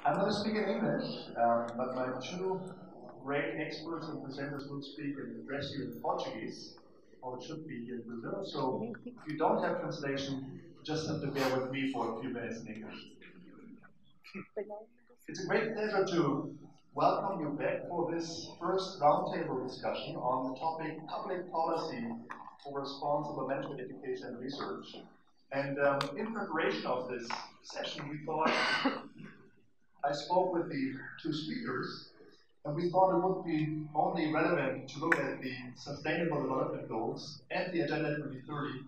I'm going to speak in English, but my two great experts and presenters will speak and address you in Portuguese, or it should be here in Brazil. So if you don't have translation, you just have to bear with me for a few minutes in English. It's a great pleasure to welcome you back for this first roundtable discussion on the topic public policy for responsible management education and research. And in preparation of this session, we thought, I spoke with the two speakers, and we thought it would be only relevant to look at the Sustainable Development Goals and the Agenda 2030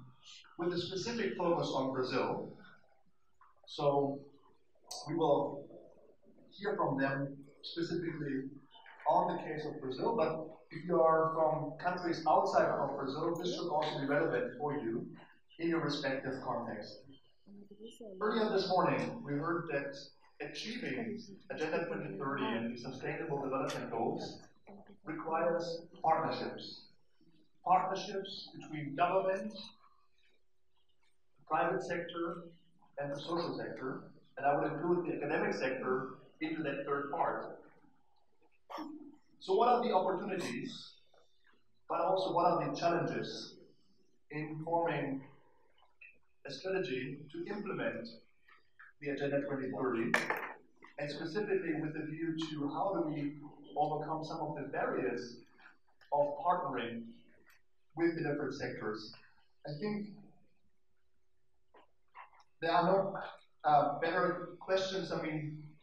with a specific focus on Brazil. So we will hear from them specifically on the case of Brazil, but if you are from countries outside of Brazil, this should also be relevant for you in your respective context. Earlier this morning, we heard that achieving Agenda 2030 and the Sustainable Development Goals requires partnerships. Partnerships between government, the private sector, and the social sector, and I would include the academic sector into that third part. So what are the opportunities, but also what are the challenges in forming a strategy to implement the Agenda 2030, and specifically with a view to how do we overcome some of the barriers of partnering with the different sectors. I think there are no better questions,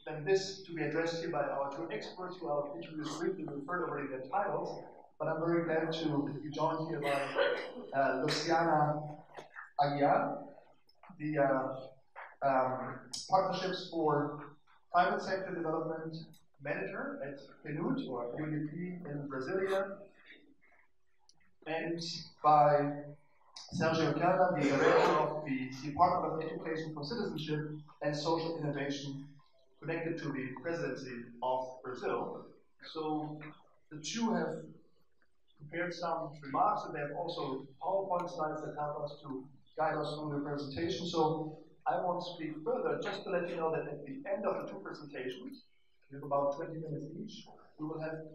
than this to be addressed here by our two experts who I'll introduce briefly. We've heard already their titles, but I'm very glad to be joined here by Luciana Aguiar, the Partnerships for Private Sector Development Manager at PNUD, or UNDP in Brasilia, and by Sergio Calda, the Director of the Department of Education for Citizenship and Social Innovation, connected to the presidency of Brazil. So the two have prepared some remarks, and they have also PowerPoint slides that help us to guide us through the presentation. So I won't speak further, just to let you know that at the end of the two presentations, we have about 20 minutes each, we will have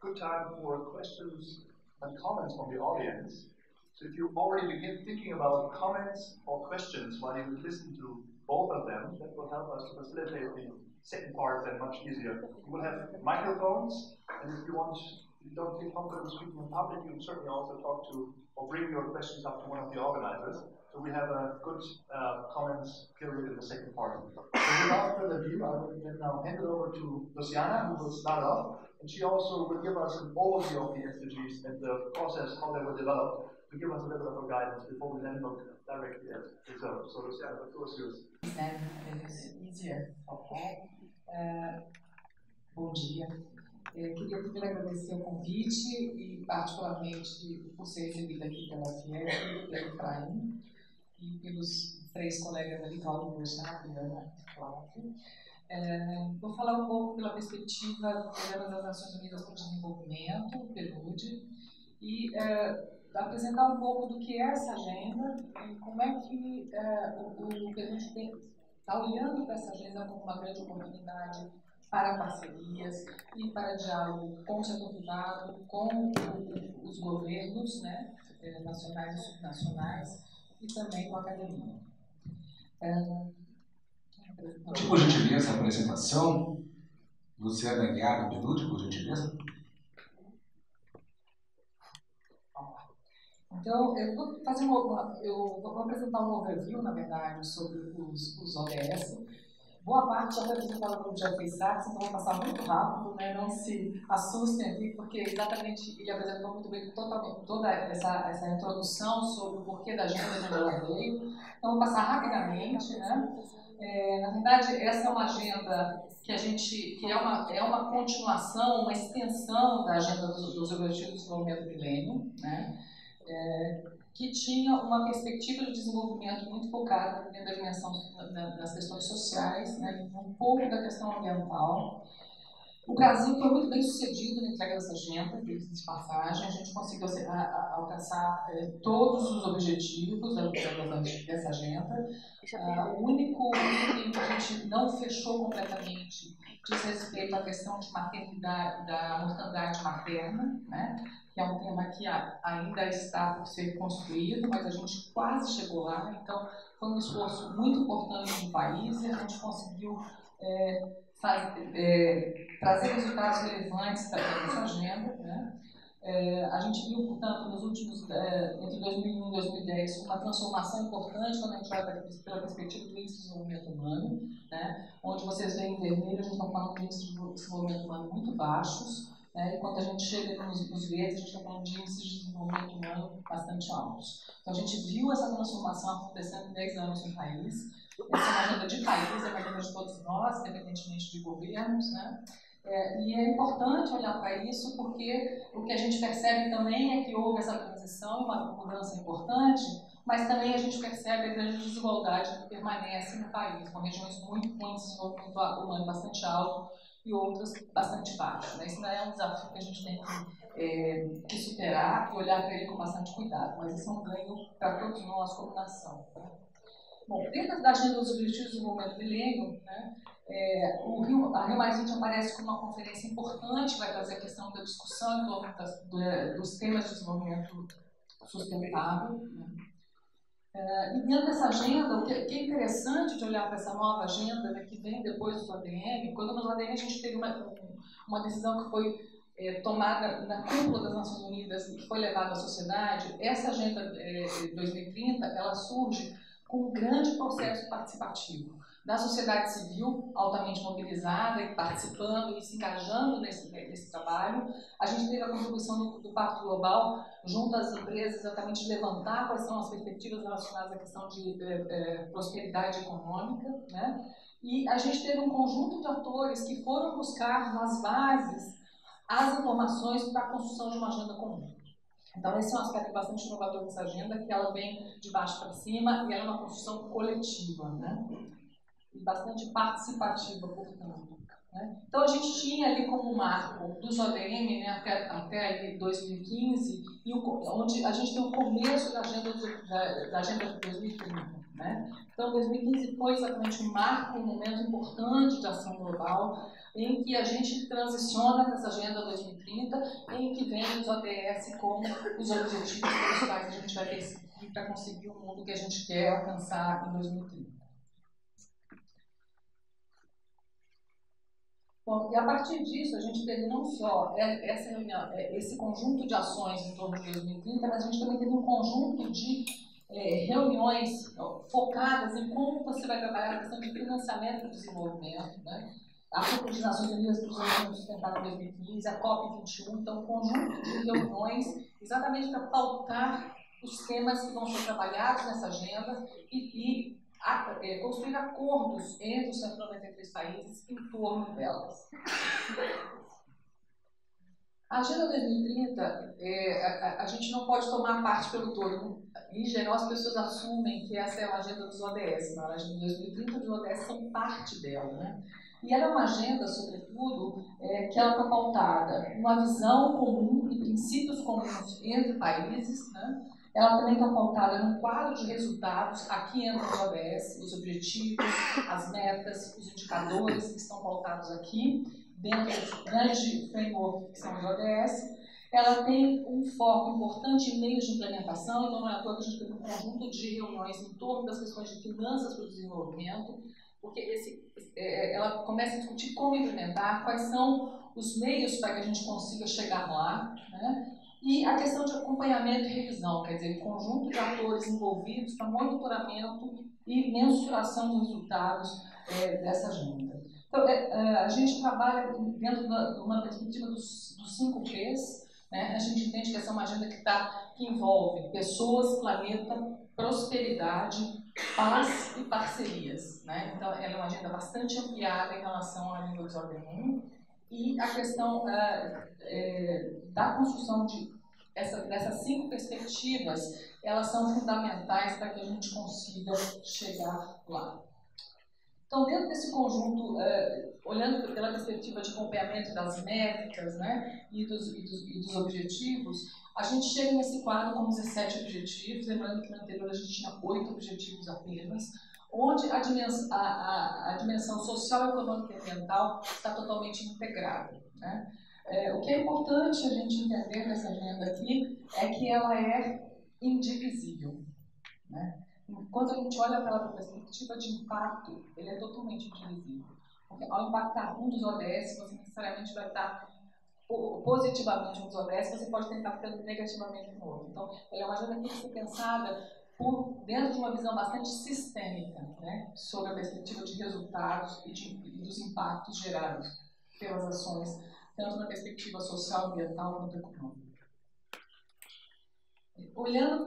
good time for questions and comments from the audience. So if you already begin thinking about comments or questions while you listen to both of them, that will help us to facilitate the second part then much easier. We will have microphones, and if you don't feel comfortable speaking in public, you can certainly also talk to or bring your questions up to one of the organizers. So we have a good comments period in the second part. So without further ado, I will then now hand it over to Luciana, who will start off, and she also will give us an overview of the SDGs and the process, how they were developed, to give us a little bit of a guidance before we then look directly at results. So Luciana, the floor is yours. It's easier. Bom dia. Queria primeiro agradecer o convite e, particularmente, por ser recebida aqui pela FIEP, pelo Efraim e pelos três colegas ali, Paulo Bochá, Ana e Flávio. Vou falar um pouco pela perspectiva do Programa das Nações Unidas para o Desenvolvimento, PNUD, e apresentar um pouco do que é essa agenda e como é que o PNUD está olhando para essa agenda como uma grande oportunidade para parcerias e para diálogo com o setor privado, com os governos, né, nacionais e subnacionais, e também com a academia. Por gentileza, a apresentação. Luciana Aguiar, do PNUD, por gentileza. Então, eu vou fazer eu vou apresentar um overview, na verdade, sobre os ODS. Boa parte já foi apresentada pelo Jeffrey Sachs, então vou passar muito rápido, né? Não se assustem aqui, porque exatamente ele apresentou muito bem toda essa introdução sobre o porquê da agenda de onde ela veio. Então, vou passar rapidamente, né? Na verdade, essa é uma agenda que é uma continuação, uma extensão da agenda dos Objetivos de Desenvolvimento do Milênio, né? Que tinha uma perspectiva de desenvolvimento muito focada dentro da dimensão das questões sociais, né, um pouco da questão ambiental. O Brasil foi muito bem sucedido na entrega dessa agenda, de passagem. A gente conseguiu alcançar todos os objetivos dessa agenda. O único item que a gente não fechou completamente diz respeito à questão de maternidade, da mortalidade materna, né? Que é um tema que ainda está por ser construído, mas a gente quase chegou lá. Então, foi um esforço muito importante do país e a gente conseguiu trazer resultados relevantes para essa agenda, né? A gente viu, portanto, nos últimos, entre 2001 e 2010, uma transformação importante quando a gente vai pela perspectiva do índice de desenvolvimento humano, né? Onde vocês veem em vermelho, a gente está falando de índices de desenvolvimento humano muito baixos, né? E quando a gente chega nos verdes, a gente está falando de índices de desenvolvimento humano bastante altos. Então, a gente viu essa transformação acontecendo em 10 anos no país. Essa é uma agenda de país, é uma agenda de todos nós, independentemente de governos, né? E é importante olhar para isso porque o que a gente percebe também é que houve essa transição, uma mudança importante, mas também a gente percebe a grande desigualdade que permanece no país, com regiões muito com índice de desenvolvimento humano bastante alto e outras bastante baixo, né? Isso não é um desafio que a gente tem que superar e olhar para ele com bastante cuidado, mas isso é um ganho para todos nós como nação. Bom, dentro da agenda dos Objetivos de Desenvolvimento do Milênio, né, a Rio+20 aparece como uma conferência importante, vai trazer a questão da discussão em torno dos temas de desenvolvimento sustentável. Né. E dentro dessa agenda, o que é interessante de olhar para essa nova agenda, né, que vem depois do ADM, quando no ADM a gente teve uma decisão que foi tomada na cúpula das Nações Unidas e que foi levada à sociedade, essa agenda 2030, ela surge com um grande processo participativo da sociedade civil, altamente mobilizada e participando e se engajando nesse trabalho. A gente teve a contribuição do Pacto Global, junto às empresas, exatamente levantar quais são as perspectivas relacionadas à questão de prosperidade econômica, né? E a gente teve um conjunto de atores que foram buscar nas bases as informações para a construção de uma agenda comum. Então, esse é um aspecto bastante inovador dessa agenda, que ela vem de baixo para cima e ela é uma construção coletiva, né? E bastante participativa, portanto. Né? Então, a gente tinha ali como marco dos ODM, né, até 2015, onde a gente tem o começo da agenda de 2030. Né? Então, 2015 foi exatamente um marco, um momento importante de ação global, em que a gente transiciona para essa agenda 2030, em que vem os ODS como os objetivos pelos quais a gente vai perseguir para conseguir o mundo que a gente quer alcançar em 2030. Bom, e a partir disso, a gente teve não só esse conjunto de ações em torno de 2030, mas a gente também teve um conjunto de reuniões focadas em como você vai trabalhar a questão de financiamento do desenvolvimento, né? A Cúpula das Nações Unidas para o Desenvolvimento Sustentável 2015, a COP21, então um conjunto de reuniões exatamente para pautar os temas que vão ser trabalhados nessa agenda e construir acordos entre os 193 países em torno delas. A Agenda 2030, a gente não pode tomar parte pelo todo. Em geral, as pessoas assumem que essa é a agenda dos ODS. Não, a Agenda 2030 e os ODS são parte dela. Né? E ela é uma agenda, sobretudo, que ela está pautada numa visão comum e princípios comuns entre países, né? Ela também está pautada num quadro de resultados, aqui entram os ODS, os objetivos, as metas, os indicadores que estão pautados aqui, dentro desse grande framework que são os ODS. Ela tem um foco importante em meios de implementação, então não é à toa que a gente tem um conjunto de reuniões em torno das questões de finanças para o desenvolvimento, porque ela começa a discutir como implementar, quais são os meios para que a gente consiga chegar lá, né? E a questão de acompanhamento e revisão, quer dizer, o conjunto de atores envolvidos para monitoramento e mensuração dos resultados dessa agenda. Então, a gente trabalha dentro de uma perspectiva dos 5 P's, né? A gente entende que essa é uma agenda que envolve pessoas, planeta, prosperidade, paz e parcerias. Né? Então, ela é uma agenda bastante ampliada em relação à língua dos ODM. E a questão da construção dessas 5 perspectivas, elas são fundamentais para que a gente consiga chegar lá. Então, dentro desse conjunto, olhando pela perspectiva de acompanhamento das métricas, né, e dos objetivos, a gente chega nesse quadro com 17 objetivos, lembrando que no anterior a gente tinha 8 objetivos apenas, onde a dimensão social, econômica e ambiental está totalmente integrada, né? O que é importante a gente entender nessa agenda aqui é que ela é indivisível, né? Quando a gente olha pela perspectiva de impacto, ele é totalmente indivisível. Porque ao impactar um dos ODS, você necessariamente vai estar positivamente um dos ODS, você pode estar impactando negativamente no outro. Então, ela é uma agenda que tem que ser pensada dentro de uma visão bastante sistêmica, né, sobre a perspectiva de resultados e dos impactos gerados pelas ações, tanto na perspectiva social, ambiental quanto econômica. Olhando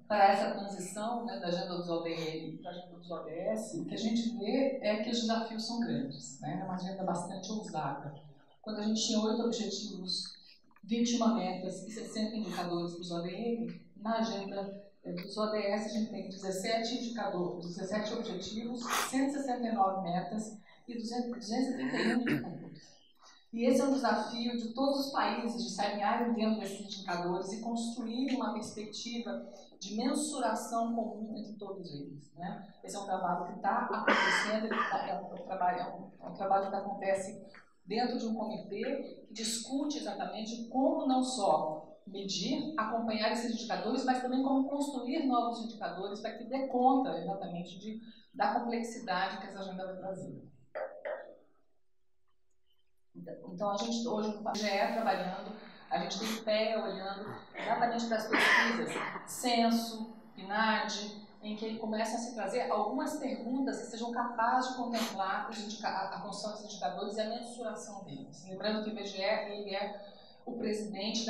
para essa transição, né, da agenda dos ODM para a agenda dos ODS, o que a gente vê é que os desafios são grandes, né, é uma agenda bastante ousada. Quando a gente tinha 8 objetivos, 21 metas e 60 indicadores para os ODM, na agenda dos ODS a gente tem 17 indicadores, 17 objetivos, 169 metas e 231 indicadores. E esse é um desafio de todos os países de se alinharem dentro desses indicadores e construir uma perspectiva de mensuração comum entre todos eles, né? Esse é um trabalho que está acontecendo, é um trabalho que acontece dentro de um comitê que discute exatamente como não só medir, acompanhar esses indicadores, mas também como construir novos indicadores para que dê conta exatamente da complexidade que essa agenda vai trazer. Então, a gente hoje no GE trabalhando, a gente tem pé olhando exatamente para as pesquisas, censo, PNAD, em que ele começa a se trazer algumas perguntas que sejam capazes de contemplar a construção dos indicadores e a mensuração deles. Lembrando que o IBGE ele é o presidente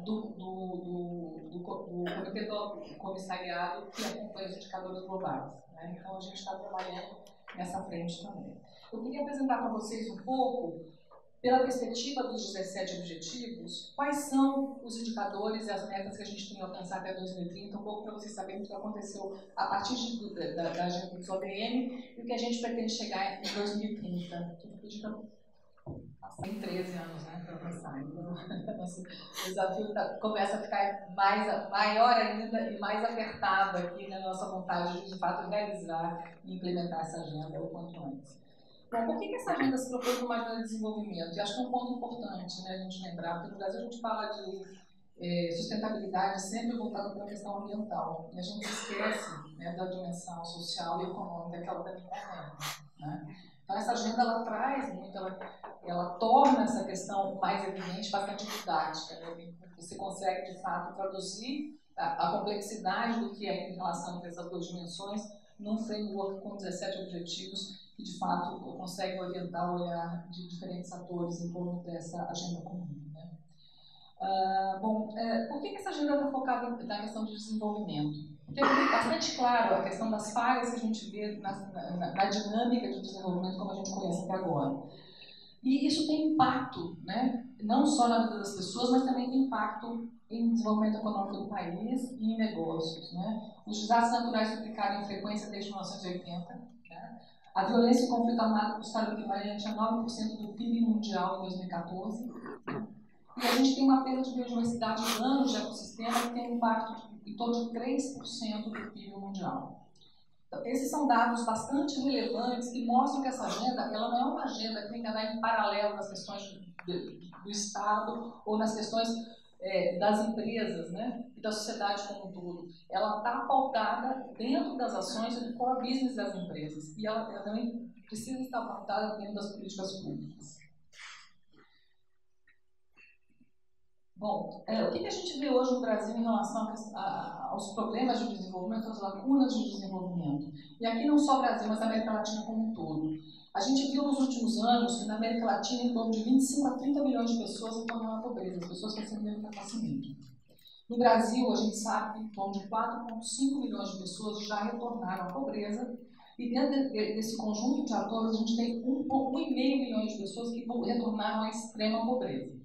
do Comitê do Comissariado que acompanha os indicadores globais, né? Então, a gente está trabalhando nessa frente também. Eu queria apresentar para vocês um pouco, pela perspectiva dos 17 objetivos, quais são os indicadores e as metas que a gente tem que alcançar até 2030, um pouco para vocês saberem o que aconteceu a partir da agenda dos ODM e o que a gente pretende chegar em 2030. Tem 13 anos, né, para alcançar. Então, nosso desafio começa a ficar maior ainda e mais apertado aqui na nossa vontade de fato, realizar e implementar essa agenda o quanto antes. Bom, por que essa agenda se propõe como uma agenda de desenvolvimento? Eu acho que é um ponto importante, né, a gente lembrar, porque no Brasil a gente fala de sustentabilidade sempre voltada para a questão ambiental, e a gente esquece, né, da dimensão social e econômica que ela também contempla, né? Então essa agenda ela traz muito, ela torna essa questão mais evidente, bastante didática, né? Você consegue de fato traduzir a complexidade do que é em relação a essas duas dimensões num framework com 17 objetivos que de fato consegue orientar o olhar de diferentes atores em torno dessa agenda comum, né? Por que essa agenda está focada na questão de desenvolvimento? Porque é bastante claro a questão das falhas que a gente vê na dinâmica de desenvolvimento como a gente conhece até agora. E isso tem impacto, né? Não só na vida das pessoas, mas também tem impacto em desenvolvimento econômico do país e em negócios, né? Os desastres naturais duplicaram em frequência desde 1980. Né? A violência e o conflito armado custaram o equivalente a 9% do PIB mundial em 2014. Né? E a gente tem uma perda de biodiversidade de danos de ecossistema que tem um impacto em torno de 3% do PIB mundial. Então, esses são dados bastante relevantes que mostram que essa agenda ela não é uma agenda que tem que andar em paralelo nas questões do Estado ou nas questões das empresas, né, e da sociedade como um todo. Ela está pautada dentro das ações do core business das empresas e ela também precisa estar pautada dentro das políticas públicas. Bom, o que a gente vê hoje no Brasil em relação aos problemas de desenvolvimento, às lacunas de desenvolvimento? E aqui não só o Brasil, mas a América Latina como um todo. A gente viu nos últimos anos que na América Latina em torno de 25 a 30 milhões de pessoas retornaram à pobreza, as pessoas recebendo da classe média. No Brasil, a gente sabe que em torno de 4,5 milhões de pessoas já retornaram à pobreza, e dentro desse conjunto de atores, a gente tem 1,5 milhão de pessoas que retornaram à extrema pobreza.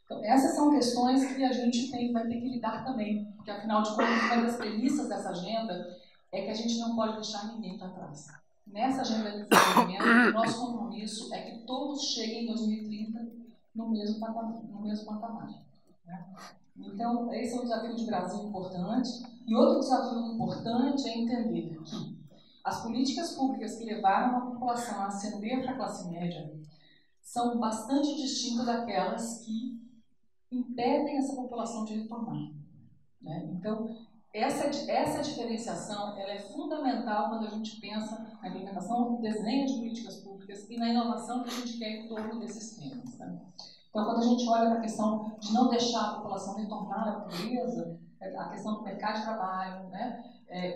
Então, essas são questões que a gente vai ter que lidar também, porque, afinal de contas, uma das premissas dessa agenda é que a gente não pode deixar ninguém para trás. nessa agenda de desenvolvimento, o nosso compromisso é que todos cheguem em 2030 no mesmo patamar. Né? Então, esse é um desafio de Brasil importante. E outro desafio importante é entender que as políticas públicas que levaram a população a ascender para a classe média são bastante distintas daquelas que impedem essa população de retornar. Né? Então, essa diferenciação ela é fundamental quando a gente pensa na implementação do desenho de políticas públicas e na inovação que a gente quer em torno desses temas. Né? Então, quando a gente olha para a questão de não deixar a população retornar à pobreza, a questão do mercado de trabalho, né,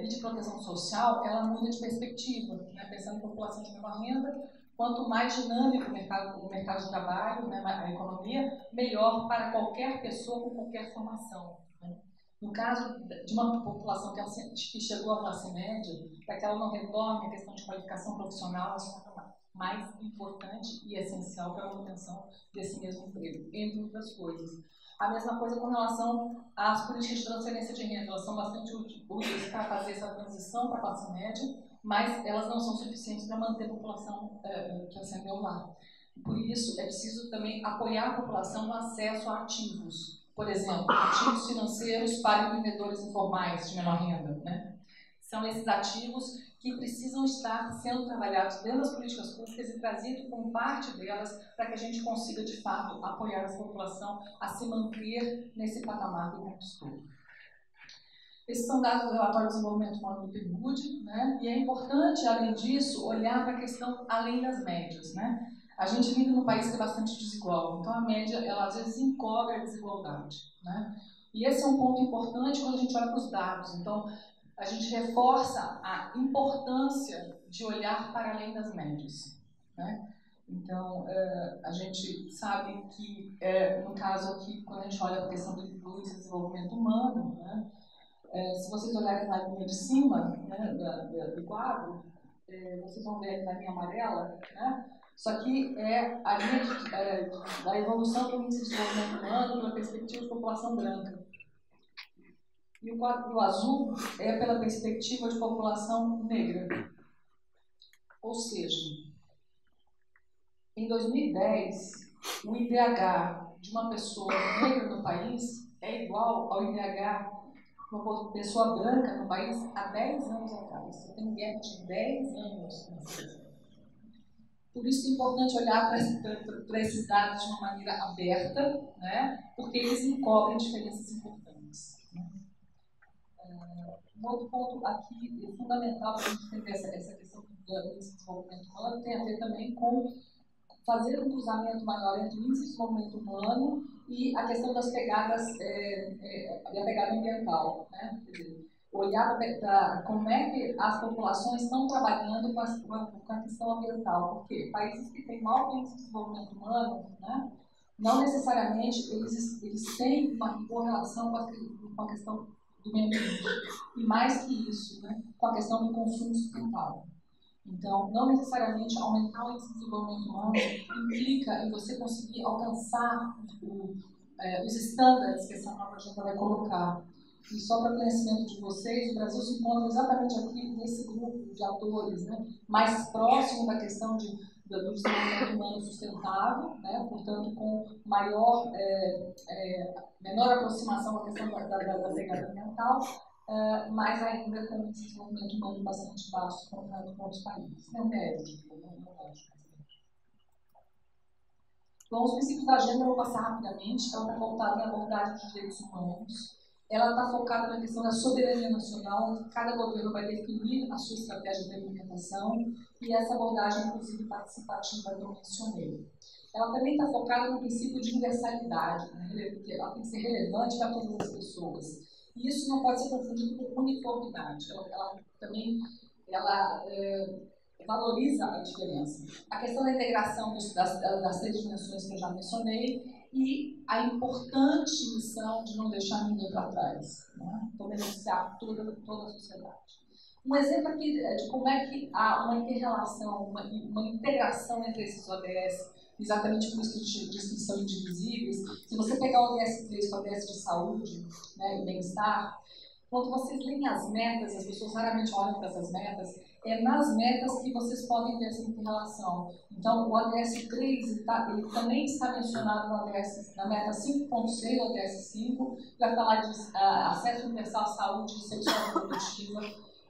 e de proteção social, ela muda de perspectiva. Né? Pensando em população de menor renda, quanto mais dinâmico o mercado de trabalho, né, a economia, melhor para qualquer pessoa com qualquer formação. Né? No caso de uma população que chegou à classe média, para que ela não retorne, a questão de qualificação profissional é mais importante e essencial para a manutenção desse mesmo emprego, entre outras coisas. A mesma coisa com relação às políticas de transferência de renda. Elas são bastante úteis para fazer essa transição para a classe média, mas elas não são suficientes para manter a população que ascendeu lá. Por isso, é preciso também apoiar a população no acesso a ativos. Por exemplo, ativos financeiros para empreendedores informais de menor renda. Né? São esses ativos que precisam estar sendo trabalhados dentro das políticas públicas e trazido como parte delas para que a gente consiga, de fato, apoiar essa população a se manter nesse patamar que conquistou. Esses são dados do relatório de desenvolvimento humano do PNUD, né? E é importante, além disso, olhar para a questão além das médias. Né? A gente vive num país que é bastante desigual, então a média, ela às vezes encobre a desigualdade. Né? E esse é um ponto importante quando a gente olha para os dados. Então, a gente reforça a importância de olhar para além das médias. Né? Então, a gente sabe que, no caso aqui, quando a gente olha para a questão do desenvolvimento humano, né? Se vocês olharem na linha de cima, né, do quadro, vocês vão ver na linha amarela, né? Isso aqui é a linha da evolução do índice de desenvolvimento humano pela perspectiva de população branca. E o quadro azul é pela perspectiva de população negra. Ou seja, em 2010, o IDH de uma pessoa negra no país é igual ao IDH de uma pessoa branca no país há 10 anos atrás. Você tem um gap de 10 anos. Por isso é importante olhar para esses dados de uma maneira aberta, né? Porque eles encobrem diferenças importantes. Né? Um outro ponto aqui fundamental para a gente entender essa questão do desenvolvimento humano tem a ver também com fazer um cruzamento maior entre o índice de desenvolvimento humano e a questão das pegadas, da pegada ambiental. Né? Quer dizer, olhar para como é que as populações estão trabalhando com a questão ambiental. Porque países que têm alto índice de desenvolvimento humano, né, não necessariamente eles têm uma boa relação com a questão do meio ambiente. E mais que isso, né, com a questão do consumo sustentável. Então, não necessariamente aumentar o índice de desenvolvimento humano implica em você conseguir alcançar os estándares que essa nova agenda vai colocar. E só para conhecimento de vocês, o Brasil se encontra exatamente aqui nesse grupo de atores, né, mais próximo da questão do desenvolvimento humano sustentável, né, portanto, com menor aproximação à questão da pegada ambiental, mas ainda com um desenvolvimento humano bastante baixo comparado com outros países. Não médio, não baixo. Bom, os princípios da agenda eu vou passar rapidamente. Ela está voltada em abordagem dos direitos humanos. Ela está focada na questão da soberania nacional. Cada governo vai definir a sua estratégia de implementação e essa abordagem, inclusive, participativa que eu mencionei. Ela também está focada no princípio de universalidade, né? Ela tem que ser relevante para todas as pessoas. E isso não pode ser confundido com uniformidade. Ela também valoriza a diferença. A questão da integração das 3 dimensões que eu já mencionei e a importante missão de não deixar ninguém para trás, né? Então, beneficiar toda a sociedade. Um exemplo aqui de como é que há uma inter-relação, uma integração entre esses ODS, exatamente por isso que a gente diz que são indivisíveis. Se você pegar o ODS 3 com o ODS de saúde, né, e bem-estar, quando vocês leem as metas, as pessoas raramente olham para essas metas, é nas metas que vocês podem ver essa interrelação. Então, o ODS 3 ele também está mencionado na meta 5.6 do ODS 5, vai falar de acesso universal à saúde sexual e reprodutiva,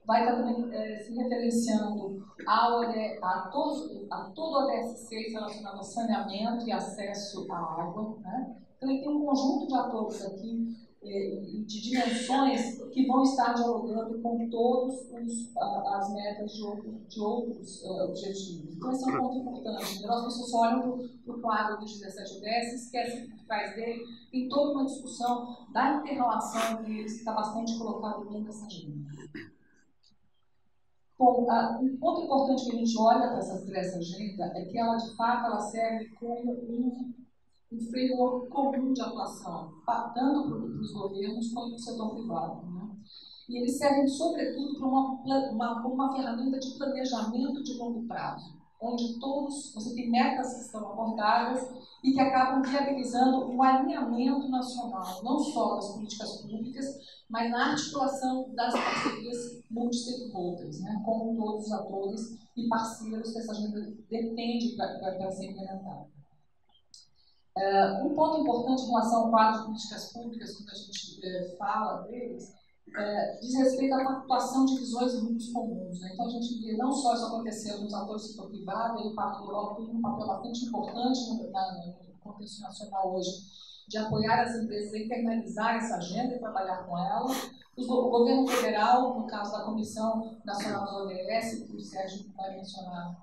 vai estar também se referenciando a todo o ODS 6 relacionado ao saneamento e acesso à água, né? Então, ele tem um conjunto de atores aqui, de dimensões que vão estar dialogando com todas as metas de outros objetivos. Então, esse é um ponto importante. As pessoas olham para o quadro dos 17 ODS e esquecem que por trás dele tem toda uma discussão da interrelação entre eles, que está bastante colocado dentro dessa agenda. Bom, um ponto importante que a gente olha para essa agenda é que ela, de fato, ela serve como um framework comum de atuação, tanto para os governos quanto para o setor privado. Né? E eles servem, sobretudo, para uma ferramenta de planejamento de longo prazo, onde você tem metas que estão abordadas e que acabam viabilizando um alinhamento nacional, não só das políticas públicas, mas na articulação das parcerias multi-stakeholders, né, com todos os atores e parceiros que essa agenda depende para ser implementada. Um ponto importante em relação ao quadro de políticas públicas, quando a gente fala deles, diz respeito à atuação de visões e grupos comuns. Né? Então, a gente vê não só isso acontecendo nos atores do setor privado, e o Pacto da Europa tem um papel bastante importante no contexto nacional hoje, de apoiar as empresas a internalizar essa agenda e trabalhar com ela. O governo federal, no caso da Comissão Nacional do ODS, que o Sérgio vai mencionar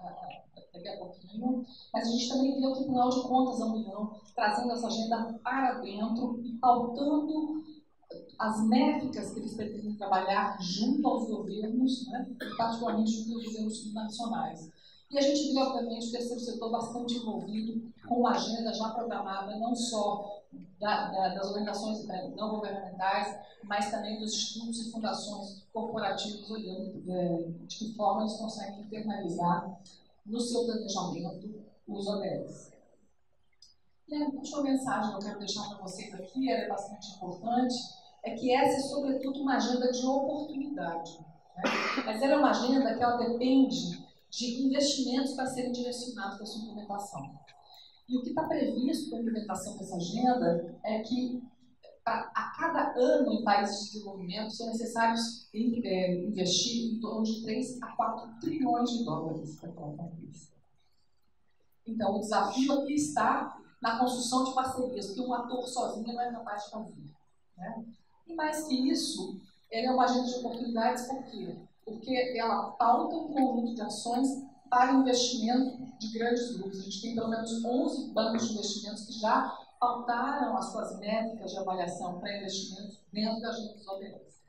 daqui a pouquinho, mas a gente também vê o Tribunal de Contas da União trazendo essa agenda para dentro e pautando as métricas que eles pretendem trabalhar junto aos governos, né, particularmente junto aos governos nacionais. E a gente vê, obviamente, o terceiro setor bastante envolvido com a agenda já programada, não só das organizações não governamentais, mas também dos institutos e fundações corporativos, olhando de que forma eles conseguem internalizar no seu planejamento os ODS. E a última mensagem que eu quero deixar para vocês aqui, ela é bastante importante, é que essa é, sobretudo, uma agenda de oportunidade. Né? Mas ela é uma agenda que ela depende de investimentos para serem direcionados para a sua implementação. E o que está previsto para a implementação dessa agenda é que a cada ano em países de desenvolvimento são necessários investir em torno de 3 a 4 trilhões de dólares para aquela conquista. Então, o desafio aqui está na construção de parcerias, porque um ator sozinho não é capaz de fazer. Né? E mais que isso, ela é uma agenda de oportunidades, por quê? Porque ela pauta um conjunto de ações para investimento de grandes grupos. A gente tem pelo menos 11 bancos de investimentos que já pautaram as suas métricas de avaliação para investimentos dentro da agenda dos ODS.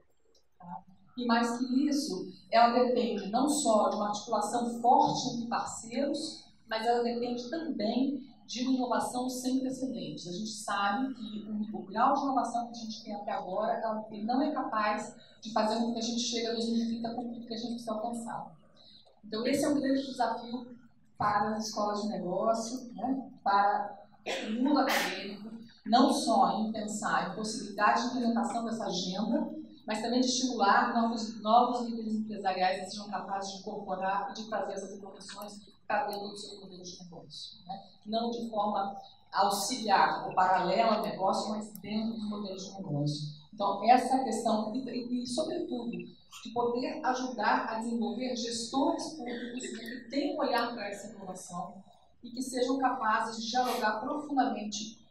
Tá? E mais que isso, ela depende não só de uma articulação forte entre parceiros, mas ela depende também de uma inovação sem precedentes. A gente sabe que o grau de inovação que a gente tem até agora ele não é capaz de fazer com que a gente chegue a 2030 com tudo que a gente precisa alcançar. Então, esse é um grande desafio para as escolas de negócio, né, para o mundo acadêmico, não só em pensar em possibilidades de implementação dessa agenda, mas também de estimular novos líderes empresariais que sejam capazes de incorporar e de trazer essas inovações para dentro do seu modelo de negócio. Né? Não de forma auxiliar ou paralela ao negócio, mas dentro do modelo de negócio. Então, essa é a questão, e sobretudo, de poder ajudar a desenvolver gestores públicos que tenham um olhar para essa inovação e que sejam capazes de dialogar profundamente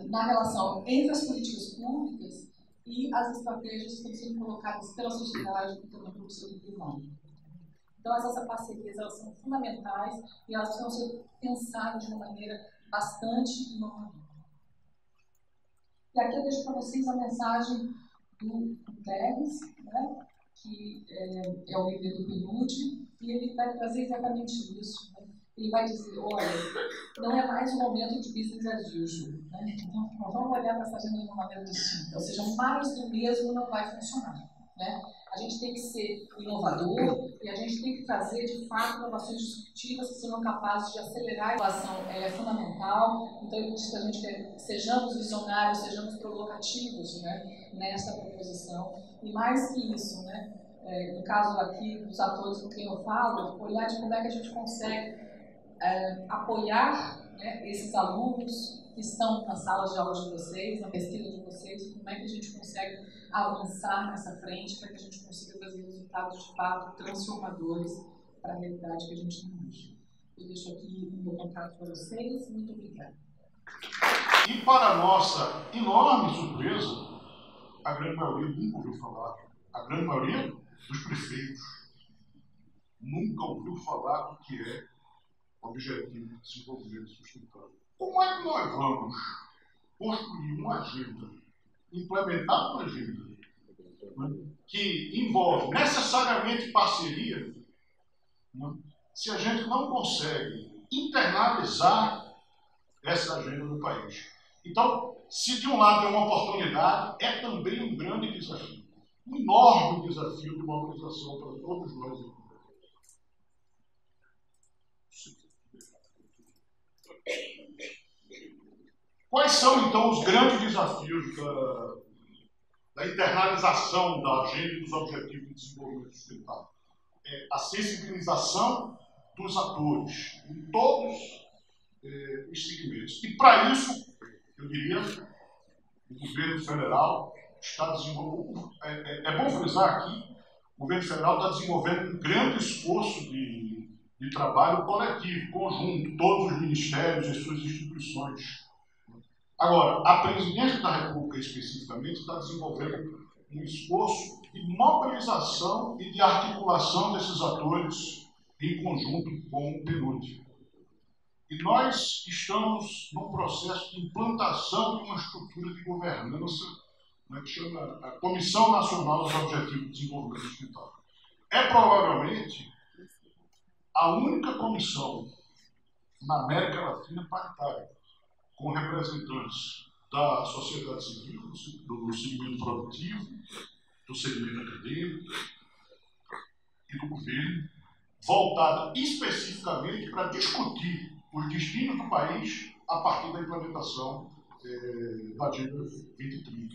na relação entre as políticas públicas e as estratégias que estão sendo colocadas pela sociedade e também pelo setor privado. Então, essas parcerias elas são fundamentais e elas precisam ser pensadas de uma maneira bastante inovadora. E aqui eu deixo para vocês a mensagem do Teres, né, que é o líder do PNUD, e ele vai trazer exatamente isso. Né? Ele vai dizer, olha, não é mais um momento de business as usual. Né? Então, nós vamos olhar para essa agenda de uma maneira distinta. Ou seja, mais do mesmo não vai funcionar. Né? A gente tem que ser inovador e a gente tem que trazer, de fato, inovações disruptivas que sejam capazes de acelerar a inovação. Ela é fundamental, então ele diz que a gente sejamos visionários, sejamos provocativos, né, nessa proposição. E mais que isso, né, no caso aqui dos atores com quem eu falo, olhar de como é que a gente consegue apoiar, né, esses alunos que estão nas salas de aula de vocês, na pesquisa de vocês, como é que a gente consegue avançar nessa frente para que a gente consiga trazer resultados de fato transformadores para a realidade que a gente tem hoje. Eu deixo aqui o meu contato para vocês. Muito obrigada. E para nossa enorme surpresa, a grande maioria nunca ouviu falar. A grande maioria dos prefeitos nunca ouviu falar do que é Objetivo de Desenvolvimento Sustentável. Como é que nós vamos construir uma agenda, implementar uma agenda, né, que envolve necessariamente parceria, né, se a gente não consegue internalizar essa agenda no país? Então, se de um lado é uma oportunidade, é também um grande desafio, um enorme desafio de mobilização para todos nós. Quais são, então, os grandes desafios da internalização da agenda e dos objetivos de desenvolvimento sustentável? A sensibilização dos atores em todos os segmentos. E, para isso, eu diria, o governo federal está desenvolvendo. É bom frisar aqui, o governo federal está desenvolvendo um grande esforço de trabalho coletivo, conjunto, todos os ministérios e suas instituições. Agora, a presidência da República, especificamente, está desenvolvendo um esforço de mobilização e de articulação desses atores em conjunto com o PNUD. E nós estamos num processo de implantação de uma estrutura de governança, né, que chama a Comissão Nacional dos Objetivos de Desenvolvimento Sustentável. É provavelmente a única comissão na América Latina paritária, com representantes da sociedade civil, do segmento produtivo, do segmento acadêmico e do governo, voltada especificamente para discutir os destinos do país a partir da implementação da Agenda 2030.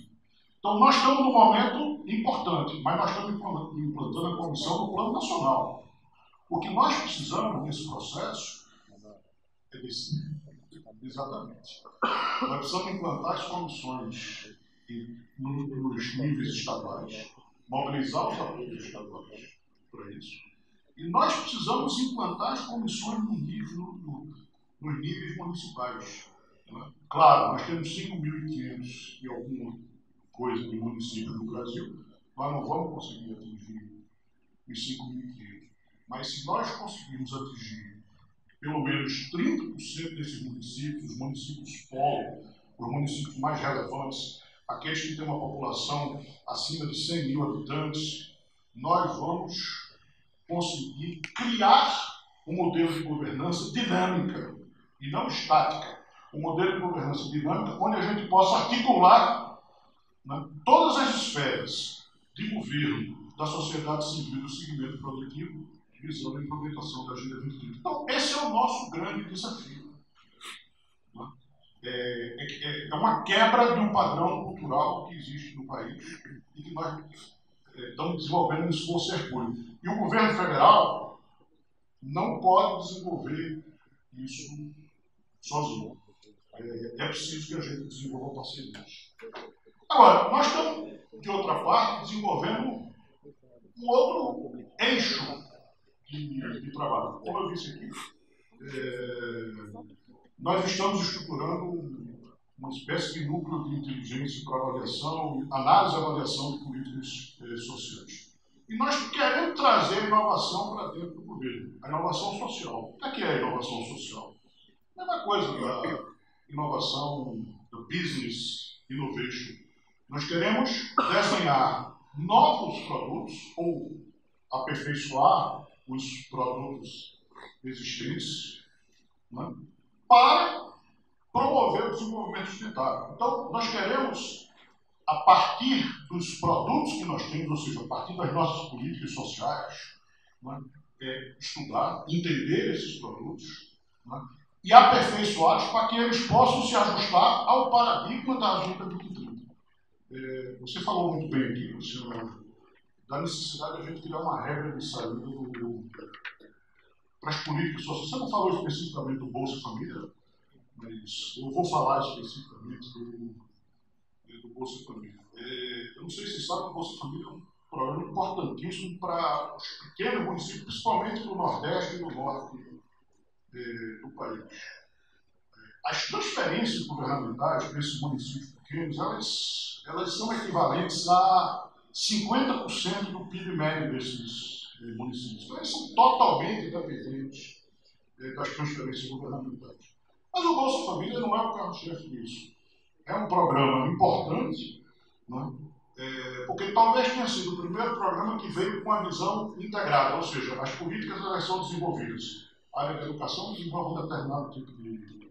Então, nós estamos num momento importante, mas nós estamos implantando a comissão no plano nacional. O que nós precisamos nesse processo é decidir. Exatamente. Nós precisamos implantar as comissões nos níveis estaduais, mobilizar os atores estaduais para isso. E nós precisamos implantar as comissões nos níveis municipais. Né? Claro, nós temos 5.500 e alguma coisa de municípios no Brasil, nós não vamos conseguir atingir os 5.500. Mas se nós conseguirmos atingir pelo menos 30% desses municípios, os municípios polo, os municípios mais relevantes, aqueles que têm uma população acima de 100 mil habitantes, nós vamos conseguir criar um modelo de governança dinâmica e não estática. Um modelo de governança dinâmica onde a gente possa articular, né, todas as esferas de governo, da sociedade civil e do segmento produtivo, visando a implementação da Agenda 2030. Então, esse é o nosso grande desafio. Né? É uma quebra de um padrão cultural que existe no país e que nós estamos desenvolvendo um esforço hercúleo. E o governo federal não pode desenvolver isso sozinho. É preciso que a gente desenvolva parcerias. Agora, nós estamos, de outra parte, desenvolvendo um outro eixo de trabalho. Como eu disse aqui, nós estamos estruturando uma espécie de núcleo de inteligência para avaliação, análise e avaliação de políticas sociais. E nós queremos trazer inovação para dentro do governo, a inovação social. O que é a inovação social? A mesma coisa da inovação, do business innovation. Nós queremos desenhar novos produtos ou aperfeiçoar os produtos existentes, né, para promover o desenvolvimento sustentável. Então, nós queremos, a partir dos produtos que nós temos, ou seja, a partir das nossas políticas sociais, né, estudar, entender esses produtos, né, e aperfeiçoá-los para que eles possam se ajustar ao paradigma da Agenda 2030. Você falou muito bem aqui, Luciana, da necessidade de a gente criar uma regra de saída para as políticas sociais. Você não falou especificamente do Bolsa Família, mas eu vou falar especificamente do Bolsa Família. Eu não sei se vocês sabem que o Bolsa Família é um programa importantíssimo para os pequenos municípios, principalmente do Nordeste e do Norte do país. As transferências governamentais para esses municípios pequenos, elas são equivalentes a 50% do PIB médio desses municípios. Então, eles são totalmente dependentes das transferências governamentais. Mas o Bolsa Família não é o carro-chefe disso. É um programa importante, né? Porque talvez tenha sido o primeiro programa que veio com a visão integrada, ou seja, as políticas elas são desenvolvidas. A área da educação desenvolve um determinado tipo de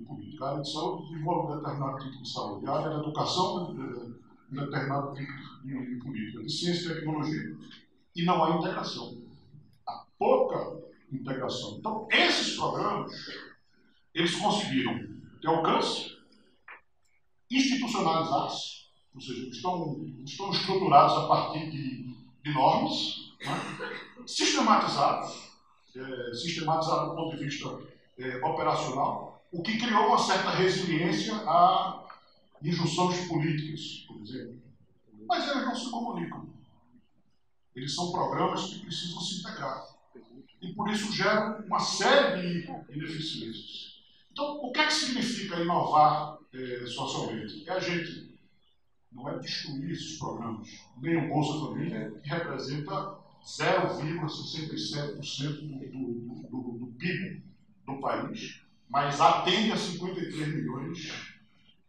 política, a área de saúde desenvolve um determinado tipo de saúde, a área da educação um determinado tipo de política, de ciência e tecnologia, e não há integração. Há pouca integração. Então, esses programas, eles conseguiram ter alcance, institucionalizar-se, ou seja, estão estruturados a partir de normas, né? Sistematizados do ponto de vista operacional, o que criou uma certa resiliência a injunções políticas, por exemplo. Mas eles não se comunicam. Eles são programas que precisam se integrar. E por isso geram uma série de ineficiências. Então, o que é que significa inovar socialmente? É a gente não é destruir esses programas, nem o Bolsa Família, que representa 0,67% do PIB do país, mas atende a 53 milhões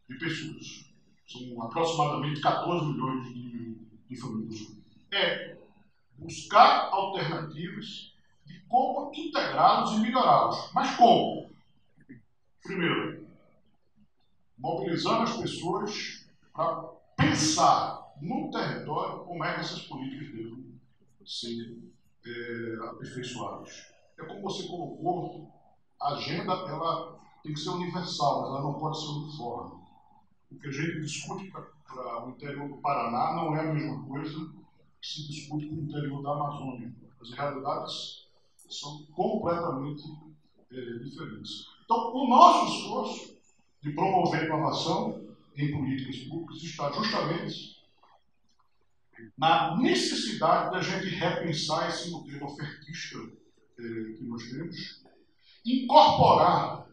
de pessoas. São aproximadamente 14 milhões de famílias. É buscar alternativas de como integrá-los e melhorá-los. Mas como? Primeiro, mobilizando as pessoas para pensar no território como é que essas políticas devem ser aperfeiçoadas. É como você colocou, a agenda ela tem que ser universal, mas ela não pode ser uniforme. O que a gente discute para o interior do Paraná não é a mesma coisa que se discute para o interior da Amazônia. As realidades são completamente diferentes. Então, o nosso esforço de promover inovação em políticas públicas está justamente na necessidade da gente repensar esse modelo ofertista que nós temos, incorporar,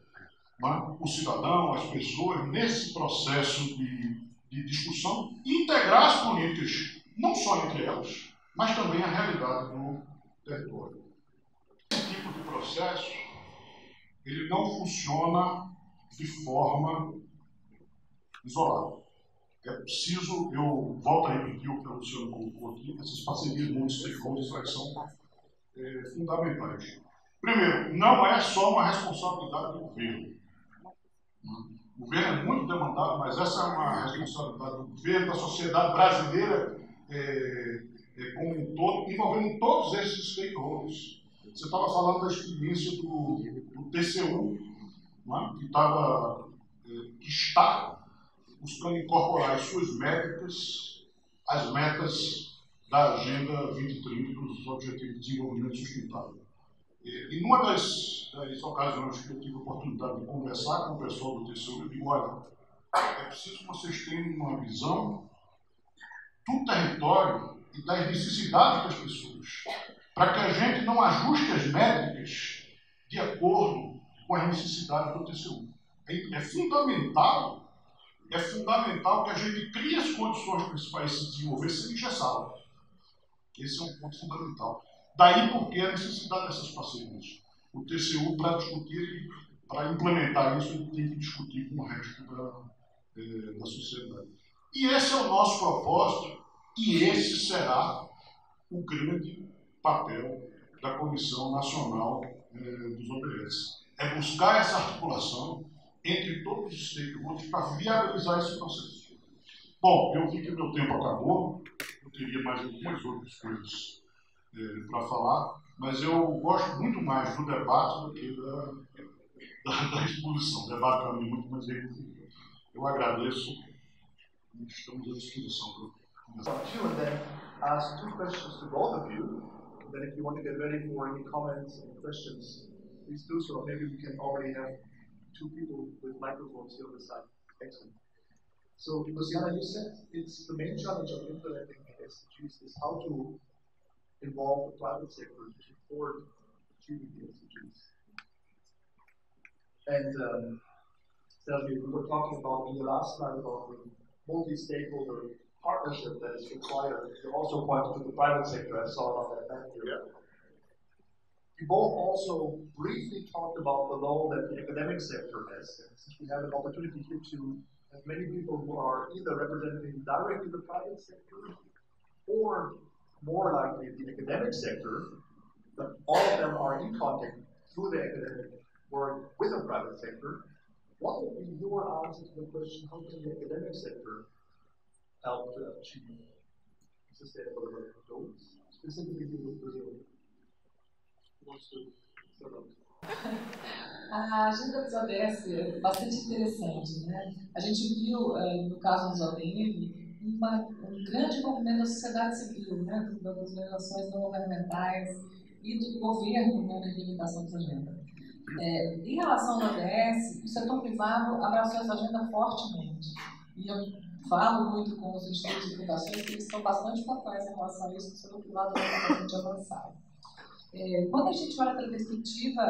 né, o cidadão, as pessoas, nesse processo de discussão, e integrar as políticas, não só entre elas, mas também a realidade do território. Esse tipo de processo, ele não funciona de forma isolada. É preciso, eu volto a repetir o que a Luciana colocou aqui, essas parcerias multi-stakeholders são fundamentais. Primeiro, não é só uma responsabilidade do governo. O governo é muito demandado, mas essa é uma responsabilidade do governo, da sociedade brasileira como um todo, envolvendo todos esses stakeholders. Você estava falando da experiência do TCU, né, que está buscando incorporar as suas métricas às metas da Agenda 2030 dos Objetivos de Desenvolvimento Sustentável. E numa das ocasiões que eu tive a oportunidade de conversar com o pessoal do TCU, eu digo, olha, é preciso que vocês tenham uma visão do território e das necessidades das pessoas, para que a gente não ajuste as métricas de acordo com as necessidades do TCU. É fundamental que a gente crie as condições para esse país se desenvolver sem engessá-lo. Esse é um ponto fundamental. Daí porque a necessidade dessas parcerias. O TCU, para discutir, para implementar isso, ele tem que discutir com o resto da sociedade. E esse é o nosso propósito, e esse será o grande papel da Comissão Nacional dos ODS. É buscar essa articulação entre todos os stakeholders para viabilizar esse processo. Bom, eu vi que o meu tempo acabou, eu teria mais algumas outras coisas para falar, mas eu gosto muito mais do debate do que da exposição. O debate para mim é muito mais eficiente. Eu agradeço e estamos à disposição para conversar. ask two questions to both of you. And then if you want to get ready for any comments and questions, please do so. Maybe we can already have two people with microphones here on the side. Excellent. So, Luciana, you said it's the main challenge of implementing SDGs is how to involve the private sector to support achieving the SDGs. And Selvi, we were talking about in the last slide about the multi-stakeholder partnership that is required. You also pointed to the private sector. I saw it on that map here. We both also briefly talked about the role that the academic sector has. And since we have an opportunity here to have many people who are either representing directly the private sector or more likely the academic sector, but all of them are in contact through the academic work with the private sector. What would be your answer to the question, how can the academic sector help to achieve sustainable development goals, specifically with Brazil? Who wants to start off? A agenda dos ODS é bastante interessante, né? A gente viu, no caso dos ODM, um grande envolvimento da sociedade civil, né? Das organizações não governamentais e do governo, né, na implementação dessa agenda. Em relação ao ODS, o setor privado abraçou essa agenda fortemente. E eu falo muito com os institutos e fundações que eles estão bastante para trás em relação a isso, que o setor privado não é bastante avançado. Quando a gente olha para a perspectiva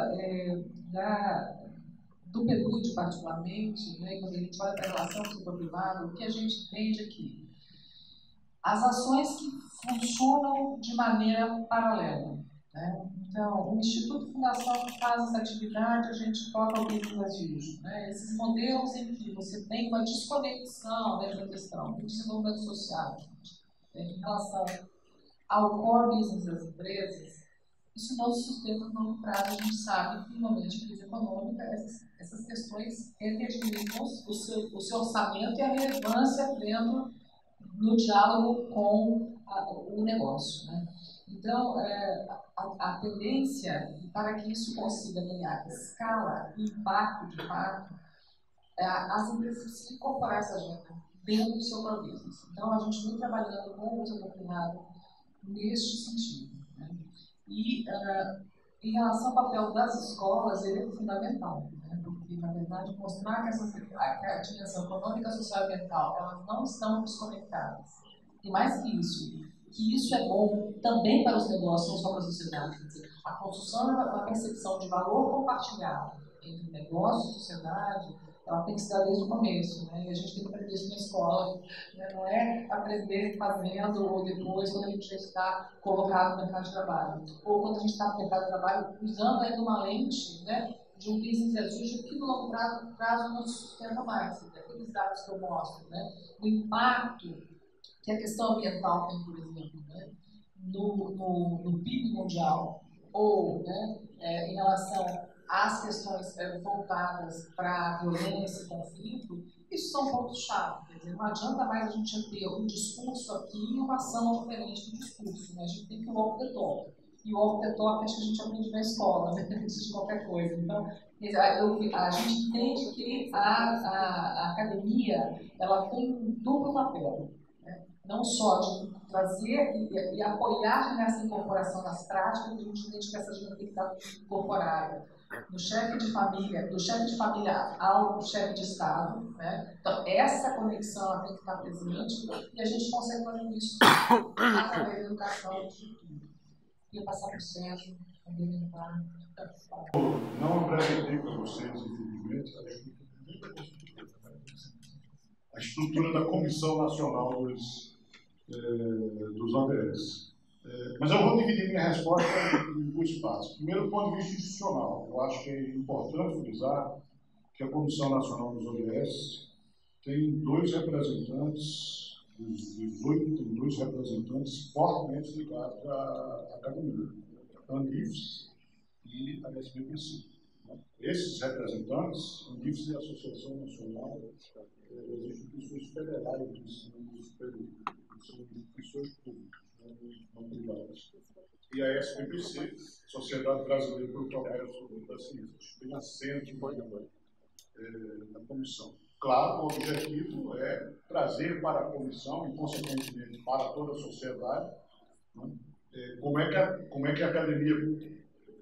do PNUD particularmente, né, quando a gente olha para a relação com o setor privado, o que a gente entende aqui? As ações que funcionam de maneira paralela. Né? Então, o Instituto Fundação faz essa atividade, a gente toca o business as usual. Né? Esses modelos em que você tem uma desconexão dentro da questão do desenvolvimento social em relação ao core business das empresas, isso não se sustenta no longo prazo. A gente sabe que, no momento de crise econômica, essas questões redeterminam o seu orçamento e a relevância dentro no diálogo com o negócio. Né? Então, a tendência para que isso consiga ganhar escala e impacto de fato, as empresas precisam incorporar essa agenda dentro do seu core business. Então, a gente vem trabalhando com o setor privado neste sentido. Né? E, em relação ao papel das escolas, ele é fundamental, né? Porque, na verdade, mostrar que a dimensão econômica, social e ambiental elas não estão desconectadas. E mais que isso é bom também para os negócios, não só para a sociedade. Quer dizer, a construção da percepção de valor compartilhado entre negócio e sociedade, ela tem que se dar desde o começo, né? E a gente tem que aprender isso na escola, né? Não é aprender fazendo ou depois, quando a gente já está colocado no mercado de trabalho. Ou quando a gente está no mercado de trabalho, usando ainda uma lente, né, de um business as usual que no longo prazo não se sustenta mais. Aqueles dados que eu mostro, né? O impacto que a questão ambiental tem, por exemplo, né, no PIB mundial, ou, né, em relação às questões voltadas para a violência e conflito, isso são pontos-chave. Quer dizer, não adianta mais a gente ter um discurso aqui e uma ação diferente do discurso. Né? A gente tem que walk the talk. E o walk the talk acho que a gente aprende na escola, né? Antes de qualquer coisa. Então, a gente entende que a academia ela tem um duplo papel. Não só de trazer e apoiar nessa incorporação nas práticas, a gente entende que essa agenda tem que estar incorporada do chefe de família ao chefe de Estado. Né? Então, essa conexão tem que estar presente e a gente consegue fazer isso através da educação e estrutura. Queria passar para o Sérgio, complementar. Não apresentei para vocês, infelizmente, a estrutura da Comissão Nacional dos ODS. Mas eu vou dividir minha resposta em duas partes. Primeiro, do ponto de vista institucional. Eu acho que é importante frisar que a Comissão Nacional dos ODS tem dois representantes, dos 18 tem dois representantes fortemente ligados à academia, a ANIFES e a SBPC. Esses representantes, a ANIFES é a Associação Nacional das Instituições Federais de Ensino Superior, são instituições públicas, não privadas. E a SBPC, Sociedade Brasileira para o Progresso das Ciências, tem assento na comissão. claro, o objetivo é trazer para a comissão e, consequentemente, para toda a sociedade, né, como é que a academia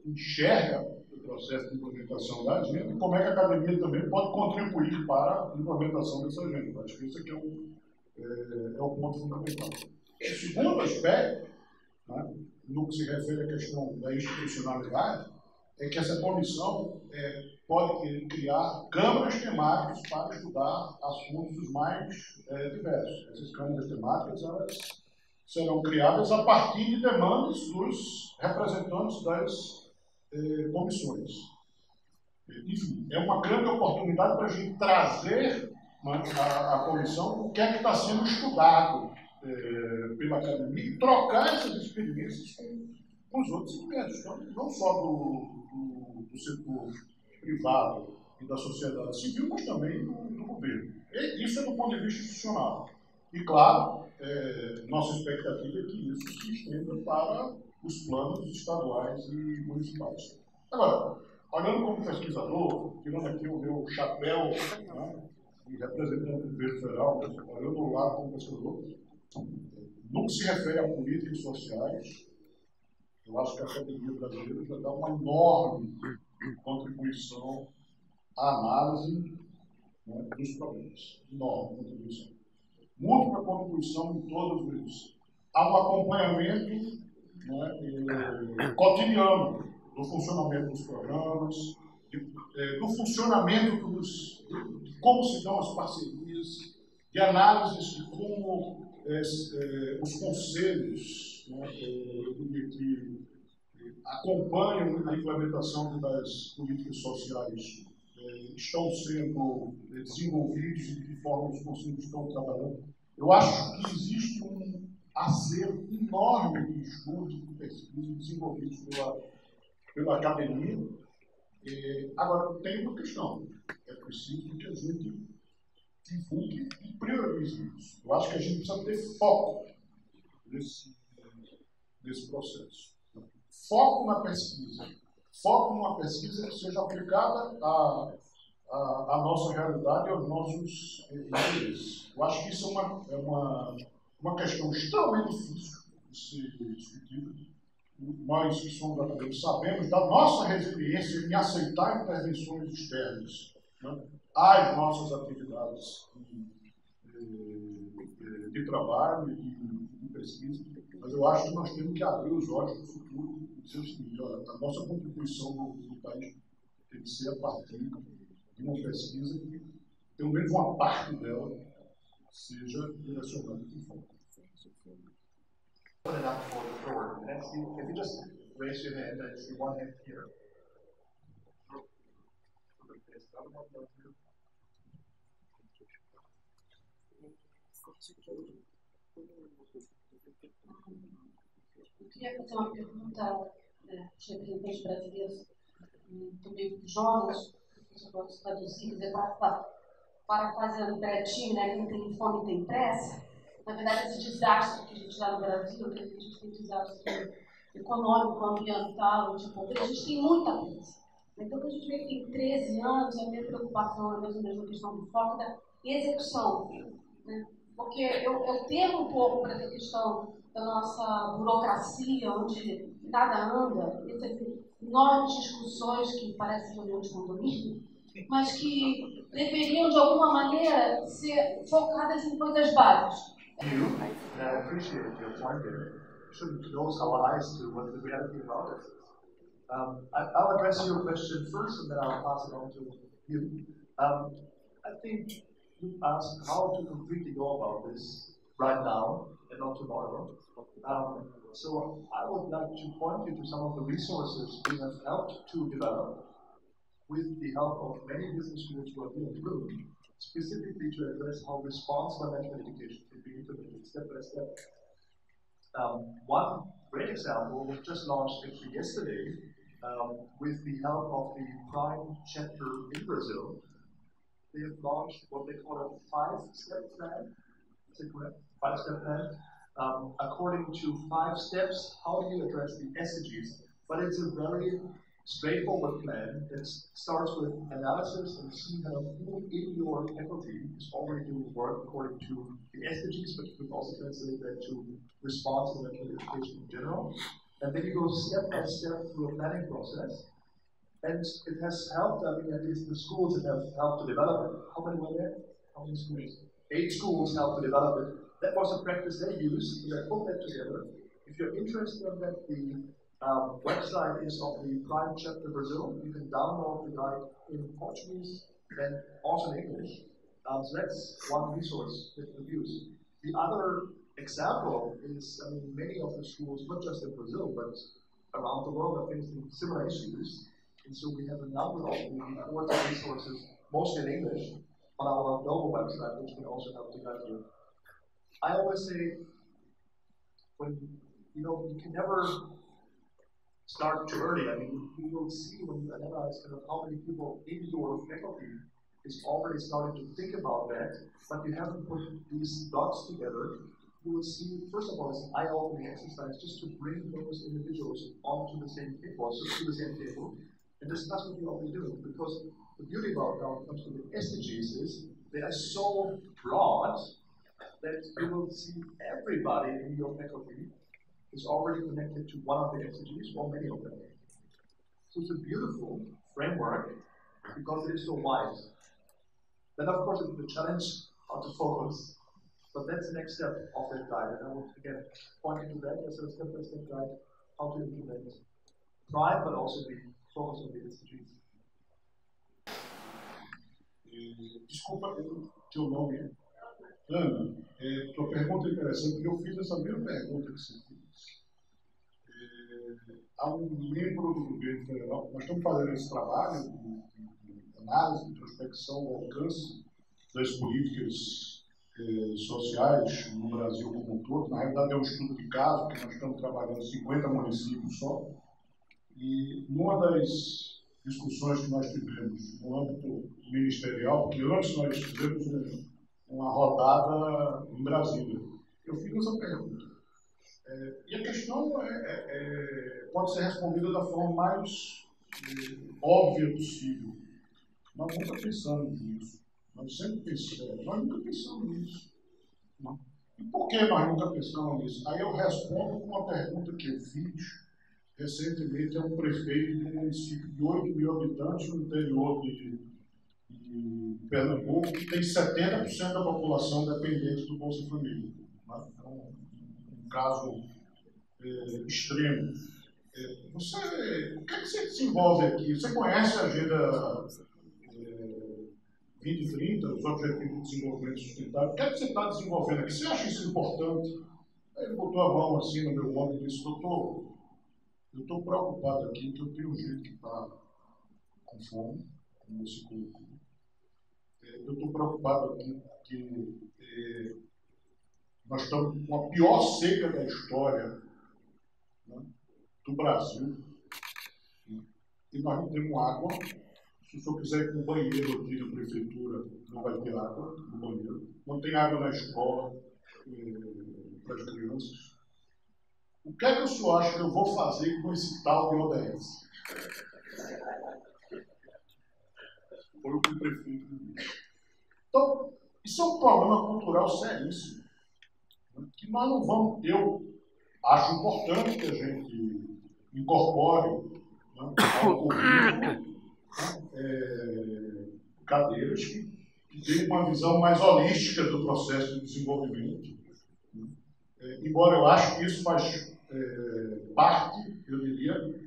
enxerga o processo de implementação da agenda e como é que a academia também pode contribuir para a implementação dessa agenda. Acho que isso aqui é o ponto fundamental. O segundo aspecto, né, no que se refere à questão da institucionalidade, é que essa comissão pode criar câmaras temáticas para estudar assuntos mais diversos. Essas câmaras temáticas elas serão criadas a partir de demandas dos representantes das comissões. Enfim, é uma grande oportunidade para a gente trazer, né, à comissão o que é que está sendo estudado pela academia e trocar essas experiências com os outros segmentos, então, não só do setor privado e da sociedade civil, mas também do governo. E isso é do ponto de vista institucional. E, claro, nossa expectativa é que isso se estenda para os planos estaduais e municipais. Agora, olhando como pesquisador, tirando aqui o meu chapéu, né, e representando o governo federal, olhando lá como pesquisador, no que se refere a políticas sociais, eu acho que a academia brasileira já dá uma enorme contribuição à análise, né, dos problemas. Enorme contribuição. Múltipla contribuição em todos eles. Há um acompanhamento, né, cotidiano do funcionamento dos programas, do funcionamento de como se dão as parcerias, de análises de como os conselhos, né, que acompanham a implementação das políticas sociais estão sendo desenvolvidos e de que forma os conselhos estão trabalhando. Eu acho que existe um acervo enorme de estudos e de pesquisa desenvolvidos pela academia. Agora, tem uma questão. É preciso que a gente divulgue e priorize isso. Eu acho que a gente precisa ter foco nesse processo. Foco na pesquisa. Foco numa pesquisa que seja aplicada à nossa realidade e aos nossos interesses. Eu acho que isso é uma questão extremamente difícil de ser discutida. Nós que somos acadêmicos sabemos da nossa resiliência em aceitar intervenções externas, né, às nossas atividades de trabalho e de pesquisa, mas eu acho que nós temos que abrir os olhos para o futuro e dizer o seguinte: olha, a nossa contribuição no país tem que ser a partir de uma pesquisa que, pelo menos uma parte dela, seja direcionada de fora. Open it up for the floor. And if you just raise your hand, I see one hand here. Eu queria fazer uma pergunta aos representantes brasileiros, também jovens, se eu posso traduzir, dizer, parafraseando Bretinho, né, quem tem fome tem pressa. Na verdade, esse desastre que a gente dá no Brasil, que a gente tem desastre econômico, ambiental, de pobreza, a gente tem muita pressa. Então, quando a gente vê que tem 13 anos, a minha preocupação é mais ou menos a questão do foco da execução. Né? Porque eu temo um pouco para essa questão da nossa burocracia, onde nada anda, essas enormes discussões que parecem reunião de condomínio, mas que deveriam, de alguma maneira, ser focadas em coisas básicas. You, and I appreciate your point there, should close our eyes to what the reality about it is. I'll address your question first, and then I'll pass it on to you. I think you asked how to concretely go about this right now and not tomorrow. So I would like to point you to some of the resources we have helped to develop with the help of many business schools who are here in the room, specifically to address how responsible management education can be implemented step by step. One great example was just launched actually yesterday with the help of the Prime chapter in Brazil. They have launched what they call a 5-step plan. Is it correct? 5-step plan. According to 5 steps, how do you address the SDGs? But it's a very straightforward plan that starts with analysis and seeing kind of who in your faculty is already doing work according to the SDGs, but you can also translate that to responsible education in general. And then you go step by step through a planning process. And it has helped, I mean, at least the schools that have helped to develop it. How many were there? How many schools? 8 schools helped to develop it. That was a practice they used, so they put that together. If you're interested in that, the website is of the Prime Chapter Brazil. You can download the guide in Portuguese and also in English. So that's one resource that we use. The other example is, I mean, many of the schools, not just in Brazil, but around the world, are facing similar issues. And so we have a number of reports and resources, mostly in English, on our global website, which can also help to guide you. I always say, when you can never start too early. I mean, you will see when you analyze kind of how many people in your faculty is already starting to think about that, but you haven't put these dots together. You will see, first of all, it's an eye-opening exercise just to bring those individuals onto the same table, to the same table, and discuss what you're already doing. Because the beauty about now when it comes to the SDGs is they are so broad that you will see everybody in your faculty is already connected to one of the SDGs or many of them. So it's a beautiful framework because it is so wide. Then, of course, it's the challenge how to focus. But that's the next step of that guide. And I will, again, point to that as a step-by-step guide how to implement Prime, but also be focused on the SDGs. Desculpa, teu nome. Ana, tua pergunta é interessante, porque eu fiz essa mesma pergunta que você fez. Há um membro do governo federal, nós estamos fazendo esse trabalho de análise, de introspecção, do alcance das políticas sociais no Brasil como um todo. Na realidade, é um estudo de caso, que nós estamos trabalhando em 50 municípios só. E numa das discussões que nós tivemos no âmbito ministerial, porque antes nós fizemos uma rodada em Brasília, eu fiz essa pergunta. E a questão pode ser respondida da forma mais óbvia possível. Nós nunca pensamos nisso. Nós sempre pensamos, nós nunca pensamos nisso. Não. E por que nós nunca pensamos nisso? Aí eu respondo com uma pergunta que eu fiz recentemente a um prefeito de um município de 8 mil habitantes no interior de Pernambuco, que tem 70% da população dependente do Bolsa Família. É um caso extremo. O que é que você desenvolve aqui? Você conhece a Agenda 2030, os Objetivos de Desenvolvimento Sustentável? O que é que você está desenvolvendo aqui? Você acha isso importante? Aí ele botou a mão assim no meu ombro e disse: doutor, eu estou preocupado aqui que eu tenho gente que está com fome, como você colocou. Eu estou preocupado aqui que nós estamos com a pior seca da história, né, do Brasil, né, e nós não temos água. Se o senhor quiser ir para o banheiro aqui na prefeitura, não vai ter água no banheiro. Não tem água na escola para as crianças. O que é que o senhor acha que eu vou fazer com esse tal de ODS? Foi o que o prefeito me disse. Então, isso é um problema cultural seríssimo, né, que nós não vamos. Eu acho importante que a gente incorpore, né, ao currículo, cadeiras que tenham uma visão mais holística do processo de desenvolvimento. Né. Embora eu acho que isso faz parte, eu diria,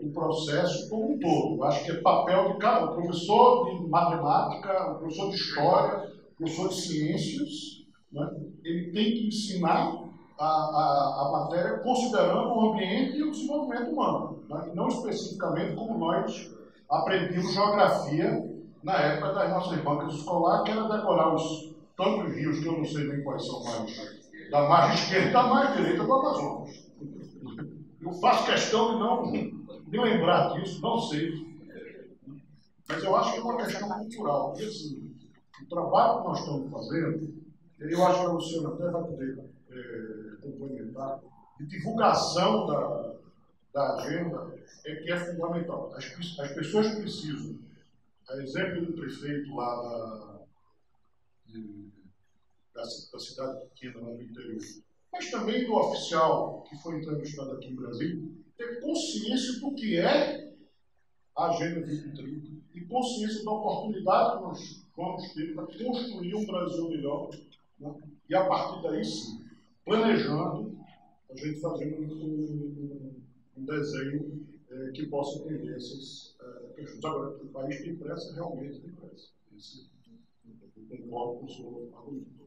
do processo como um todo. Eu acho que é papel de cada professor de matemática, professor de história, professor de ciências, né? Ele tem que ensinar a matéria considerando o ambiente e o desenvolvimento humano, né? E não especificamente como nós aprendíamos geografia na época das nossas bancas escolares, que era decorar os tantos rios que eu não sei nem quais são mais, da margem esquerda e da margem direita do Amazonas. Eu faço questão de não me lembrar disso, não sei. Mas eu acho que é uma questão cultural. Porque, assim, o trabalho que nós estamos fazendo, eu acho que a Luciana até vai poder complementar, de divulgação da agenda é que é fundamental. As pessoas precisam, a exemplo do prefeito lá da cidade pequena, lá do interior, mas também do oficial que foi entrevistado aqui em Brasília, ter consciência do que é a Agenda 2030 e consciência da oportunidade que nós vamos ter para construir um Brasil melhor, né? E a partir daí, sim, planejando, a gente fazendo um desenho que possa atender essas questões. Agora, o país tem pressa, realmente tem pressa. Eu concordo com o seu argumento.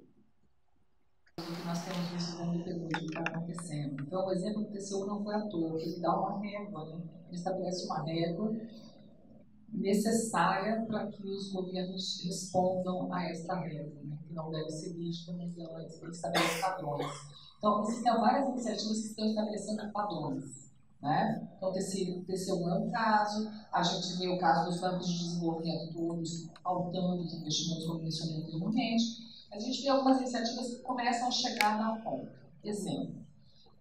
Que nós temos visto dentro do Peru, que está acontecendo. Então, o exemplo do TCU não foi à toa, ele dá uma régua, né? Ele estabelece uma régua necessária para que os governos respondam a esta régua, né? Que não deve ser rígida, mas ele estabelece padrões. Então, existem várias iniciativas que estão estabelecendo padrões, né? Então, o TCU é um caso, a gente vê o caso dos bancos de desenvolvimento todos pautando os investimentos, como mencionei anteriormente. A gente vê algumas iniciativas que começam a chegar na ponta. Exemplo,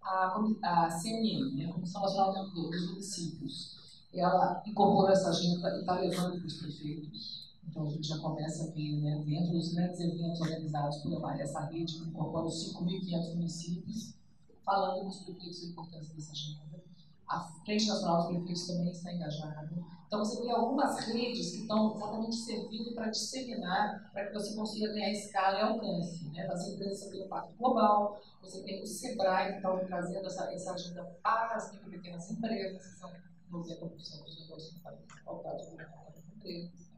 a CNM, né, a Comissão Nacional dos Municípios, ela incorporou essa agenda e está levando para os prefeitos. Então, a gente já começa a ver, né, dentro dos grandes eventos organizados por essa rede, que incorpora os 5.500 municípios, falando dos prefeitos e a importância dessa agenda. A Frente Nacional dos Prefeitos também está engajada. Então, você tem algumas redes que estão exatamente servindo para disseminar, para que você consiga ganhar escala e alcance. Né? As empresas você tem o Pacto Global, você tem o SEBRAE, que está trazendo essa agenda para as micro e pequenas empresas, que são 90% dos negócios pautados por empresas.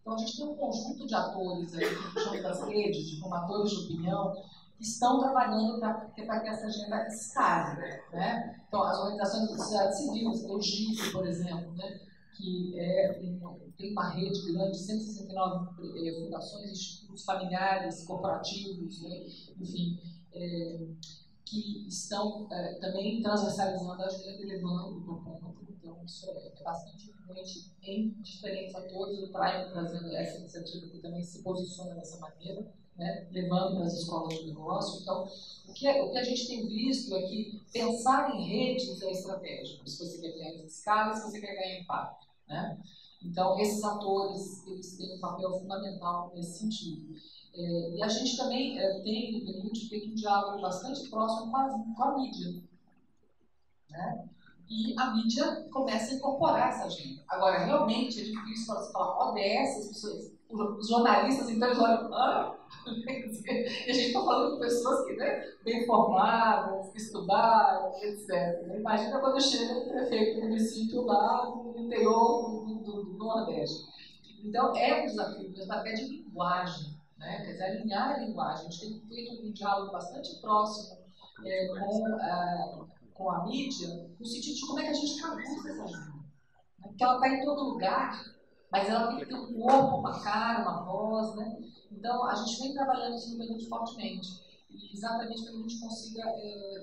Então, a gente tem um conjunto de atores aí, que chamam das redes, de formadores de opinião, que estão trabalhando para que essa agenda escale, né? Então, as organizações da sociedade civil, o GIF, por exemplo, né? Que tem uma rede grande de 169 fundações, institutos familiares, corporativos, né? Enfim, que estão também transversalizando a agenda e levando para o ponto. Então, isso é bastante influente em diferentes atores. O Prime trazendo essa iniciativa que também se posiciona dessa maneira, né, levando para as escolas de negócio. Então, o que a gente tem visto é que pensar em redes é estratégico, se você quer ganhar escala, se você quer ganhar impacto. Né? Então, esses atores eles têm um papel fundamental nesse sentido. E a gente também tem, no PNUD, feito um diálogo bastante próximo com a mídia. Né? E a mídia começa a incorporar essa agenda. Agora, realmente, é difícil você falar ODS, as pessoas, os jornalistas, então, eles olham, e a gente está falando de pessoas que, né, bem formadas, que estudaram, etc. Imagina quando chega o prefeito do município lá no interior do Nordeste. Então, é um desafio, mesmo até de linguagem, né? Quer dizer, alinhar a linguagem. A gente tem feito um diálogo bastante próximo com a mídia, no sentido de como é que a gente traduz essa agenda. Porque ela está em todo lugar, mas ela tem que ter um corpo, uma cara, uma voz, né? Então, a gente vem trabalhando isso no PNUD fortemente, exatamente para que a gente consiga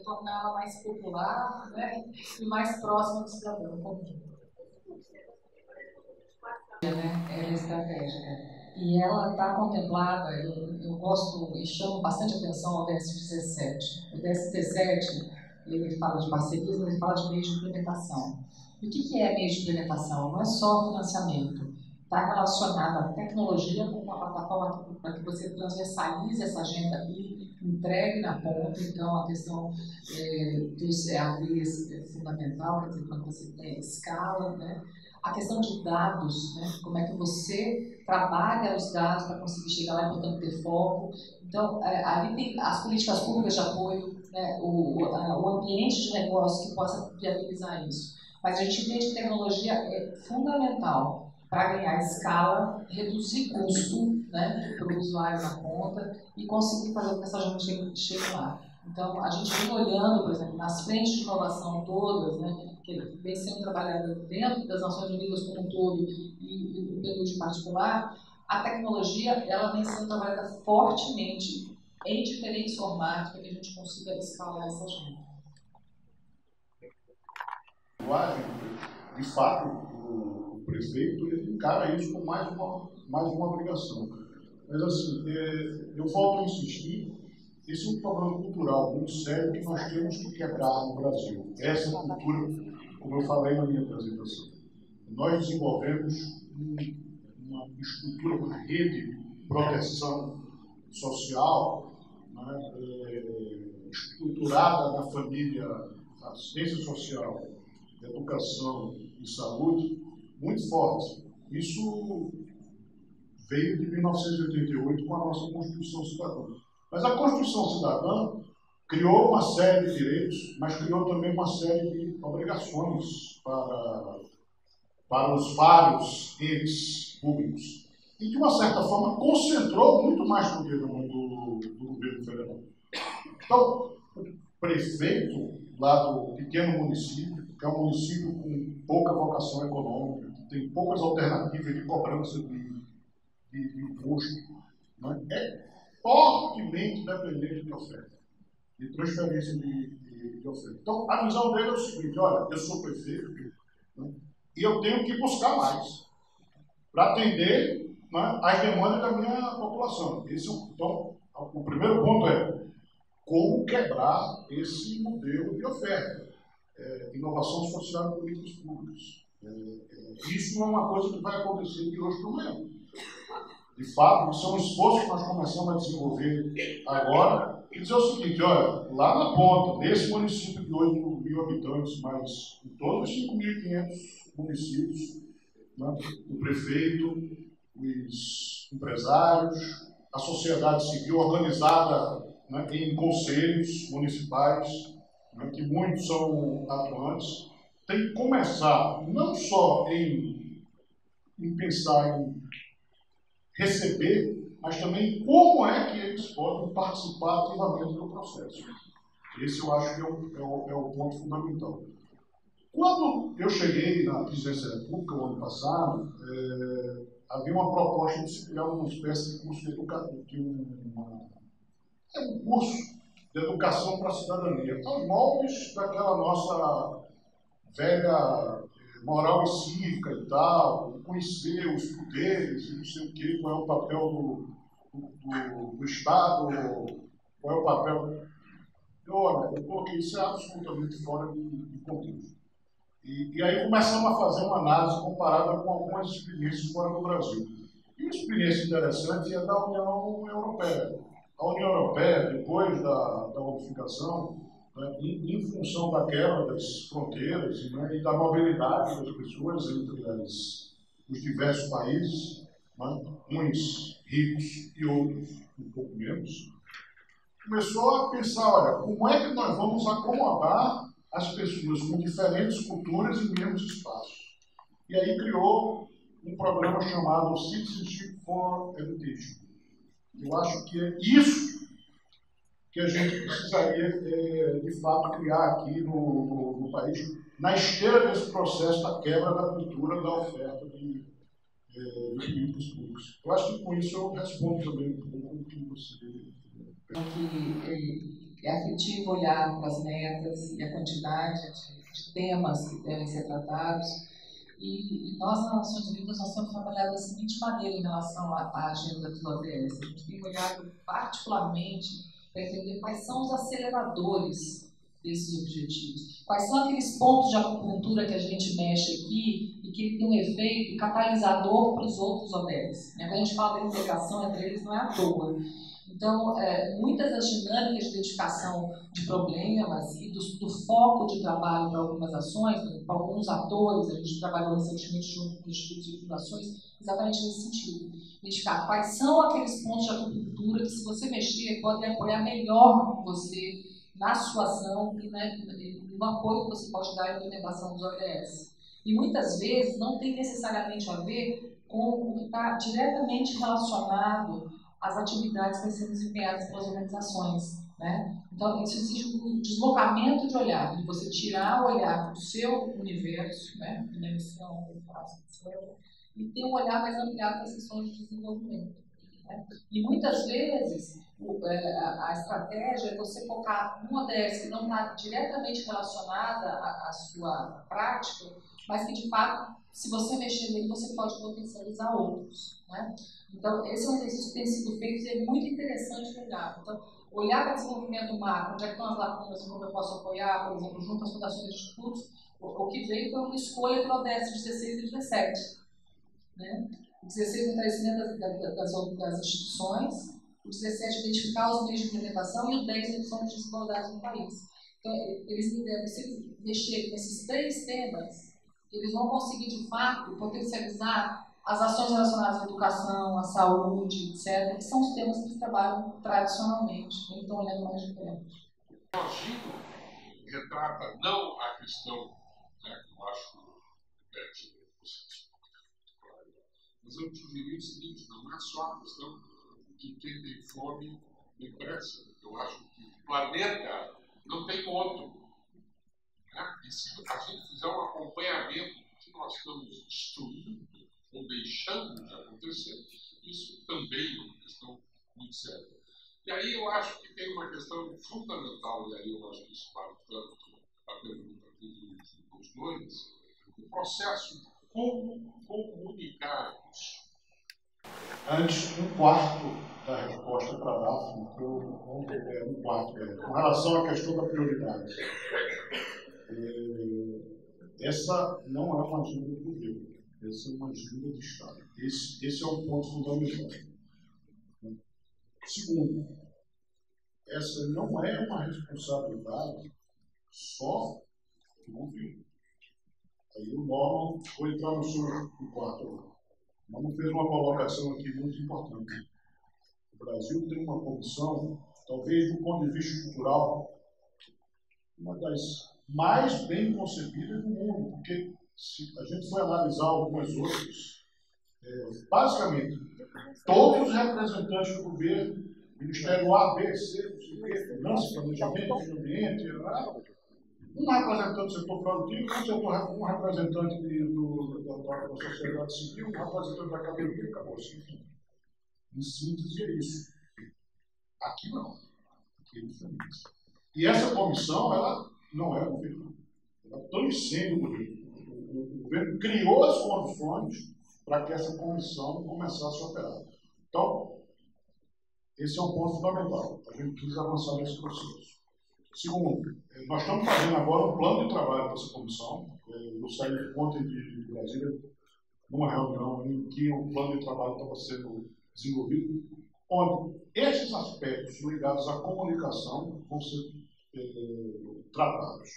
torná-la mais popular, né? E mais próxima do cidadão comum. Ela é estratégica. E ela está contemplada, eu gosto e chamo bastante atenção ao ODS 17. O ODS 17, ele fala de parcerias, mas ele fala de meios de implementação. E o que é meio de implementação? Não é só financiamento. Está relacionado à tecnologia com uma plataforma para que você transversalize essa agenda e entregue na ponta. Então, a questão dos EADs é fundamental, quer dizer, quando você tem escala, né? A questão de dados, né? Como é que você trabalha os dados para conseguir chegar lá e, portanto, ter foco. Então, ali tem as políticas públicas de apoio, né? O ambiente de negócio que possa viabilizar isso. Mas a gente entende que tecnologia é fundamental para ganhar escala, reduzir custo, né, para o usuário na ponta e conseguir fazer com que essa gente chegue lá. Então, a gente vem olhando, por exemplo, nas frentes de inovação todas, né, que vem sendo trabalhada dentro das Nações Unidas como um todo e no PNUD em particular, a tecnologia ela vem sendo trabalhada fortemente em diferentes formatos para que a gente consiga escalar essa agenda. De fato, o prefeito ele encara isso como mais uma obrigação. Mas, assim, eu volto a insistir, esse é um problema cultural muito sério que nós temos que quebrar no Brasil. Essa cultura como eu falei na minha apresentação, nós desenvolvemos uma estrutura, uma rede de proteção social, né, estruturada na família, assistência social, educação e saúde, muito forte. Isso veio de 1988 com a nossa Constituição Cidadã. Mas a Constituição Cidadã criou uma série de direitos, mas criou também uma série de obrigações para os vários entes públicos. E, de uma certa forma, concentrou muito mais poder no mão do governo federal. Então, o prefeito lá do pequeno município, que é um município com pouca vocação econômica, que tem poucas alternativas de cobrança de imposto, né, é fortemente dependente de oferta, de transferência de oferta. Então, a visão dele é o seguinte: olha, eu sou prefeito, né, e eu tenho que buscar mais para atender, né, as demandas da minha população. Então, o primeiro ponto é como quebrar esse modelo de oferta. Inovação social e políticas públicas. Isso não é uma coisa que vai acontecer de hoje para amanhã. De fato, isso é um esforço que nós começamos a desenvolver agora, e dizer o seguinte: olha, lá na ponta, nesse município de 8.000 habitantes, mas em todos os 5.500 municípios, né, o prefeito, os empresários, a sociedade civil organizada, né, em conselhos municipais, né, que muitos são atuantes, tem que começar não só em pensar em receber, mas também como é que eles podem participar ativamente do processo. Esse eu acho que é o ponto fundamental. Quando eu cheguei na Presidência da República, no ano passado, havia uma proposta de se criar uma espécie de curso de educação, um curso de educação para a cidadania, aos moldes daquela nossa velha moral e cívica e tal, conhecer os poderes e não sei o quê, qual é o papel do Estado, qual é o papel. Eu coloquei isso absolutamente fora de contexto. E aí começamos a fazer uma análise comparada com algumas experiências fora do Brasil. E uma experiência interessante é da União Europeia. A União Europeia, depois da unificação, né, em função da quebra das fronteiras, né, e da mobilidade das pessoas entre os diversos países, né, uns ricos e outros um pouco menos, começou a pensar: olha, como é que nós vamos acomodar as pessoas com diferentes culturas em mesmos espaços? E aí criou um programa chamado Citizenship for Education. Eu acho que é isso que a gente precisaria, de fato, criar aqui no país, na esteira desse processo da quebra da cultura da oferta de políticos públicos. Eu acho que com isso eu respondo também um pouco o que você... É afetivo olhar para as metas e a quantidade de temas que devem ser tratados. E nós, nas Nações Unidas, nós temos trabalhado da seguinte maneira em relação à agenda dos ODS. A gente tem olhado particularmente para entender quais são os aceleradores desses objetivos. Quais são aqueles pontos de acupuntura que a gente mexe aqui e que tem um efeito catalisador para os outros ODS. Quando a gente fala da integração entre eles, não é à toa. Então, muitas das dinâmicas de identificação de problemas e do foco de trabalho para algumas ações, para alguns atores, a gente trabalhou recentemente junto com institutos e fundações, exatamente nesse sentido. Identificar quais são aqueles pontos de acupuntura que, se você mexer, podem apoiar melhor você na sua ação e no apoio que você pode dar à implementação dos ODS. E muitas vezes não tem necessariamente a ver com o que está diretamente relacionado às atividades que estão sendo desempenhadas pelas organizações. Então, isso exige um deslocamento de olhar, de você tirar o olhar do seu universo, na missão, e ter um olhar mais ampliado para as questões de desenvolvimento. E muitas vezes a estratégia é você focar num ODS que não está diretamente relacionada à sua prática, mas que, de fato, se você mexer nele, você pode potencializar outros. Então, esse é um exercício que tem sido feito e é muito interessante olhar. Então, olhar para o desenvolvimento macro, onde é que estão as lacunas, como eu posso apoiar, por exemplo, junto às fundações e institutos, O que veio foi uma escolha pela ODS 16 e 17. Né? O 16 é o fortalecimento das instituições, o 17 é identificar os meios de implementação e o 10 é a redução de desigualdades no país. Então, eles me deram, se eles mexerem nesses 3 temas, eles vão conseguir, de fato, potencializar as ações relacionadas à educação, à saúde, etc., que são os temas que eles trabalham tradicionalmente, nem estão olhando mais diferente. O Jorginho retrata não a questão, né, que eu acho mas eu sugeri o seguinte: não é só a questão de quem tem fome tem pressa. Eu acho que o planeta não tem outro. Né? E se a gente fizer um acompanhamento que nós estamos destruindo ou deixando de acontecer, isso também é uma questão muito séria. E aí eu acho que tem uma questão fundamental, e aí eu acho que isso vale tanto a pergunta dos dois, o processo de como comunicar isso. Antes, um quarto da resposta para a Daphne, um quarto, com relação à questão da prioridade. Essa não é uma agenda do governo, essa é uma agenda do Estado. Esse é um ponto fundamental. Segundo, essa não é uma responsabilidade só do governo. Aí o Norman foi entrar no seu quarto. O Norman fez uma colocação aqui muito importante. O Brasil tem uma comissão, talvez do ponto de vista estrutural, uma das mais bem concebidas do mundo, porque se a gente for analisar algumas outras, basicamente, todos os representantes do governo, Ministério A, B, C, Finanças, Planejamento, Meio Ambiente, um representante do setor produtivo, um representante da sociedade civil, um representante da academia, acabou assim. Em síntese, é isso. Aqui não. Aqui é diferente. E essa comissão, ela não é governo. Ela transcende o governo. O governo criou as condições para que essa comissão começasse a operar. Então, esse é um ponto fundamental. A gente precisa avançar nesse processo. Segundo, nós estamos fazendo agora um plano de trabalho para essa comissão. Eu saí ontem de Brasília, numa reunião em que o plano de trabalho estava sendo desenvolvido, onde esses aspectos ligados à comunicação vão ser tratados.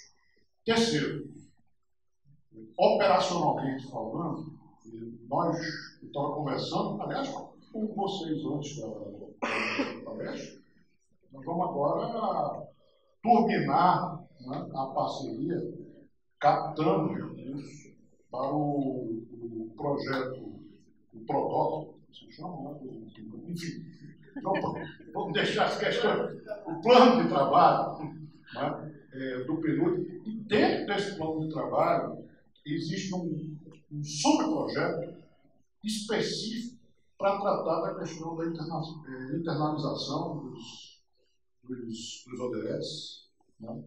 Terceiro, operacionalmente falando, nós estávamos conversando, aliás, com vocês antes da palestra, nós vamos agora turbinar, né, a parceria, captando recursos para o projeto, o PRODOC, se chama, né? Enfim, então, vamos deixar essa questão, o plano de trabalho, né, do período, e dentro desse plano de trabalho existe um subprojeto específico para tratar da questão da internalização dos ODS, né?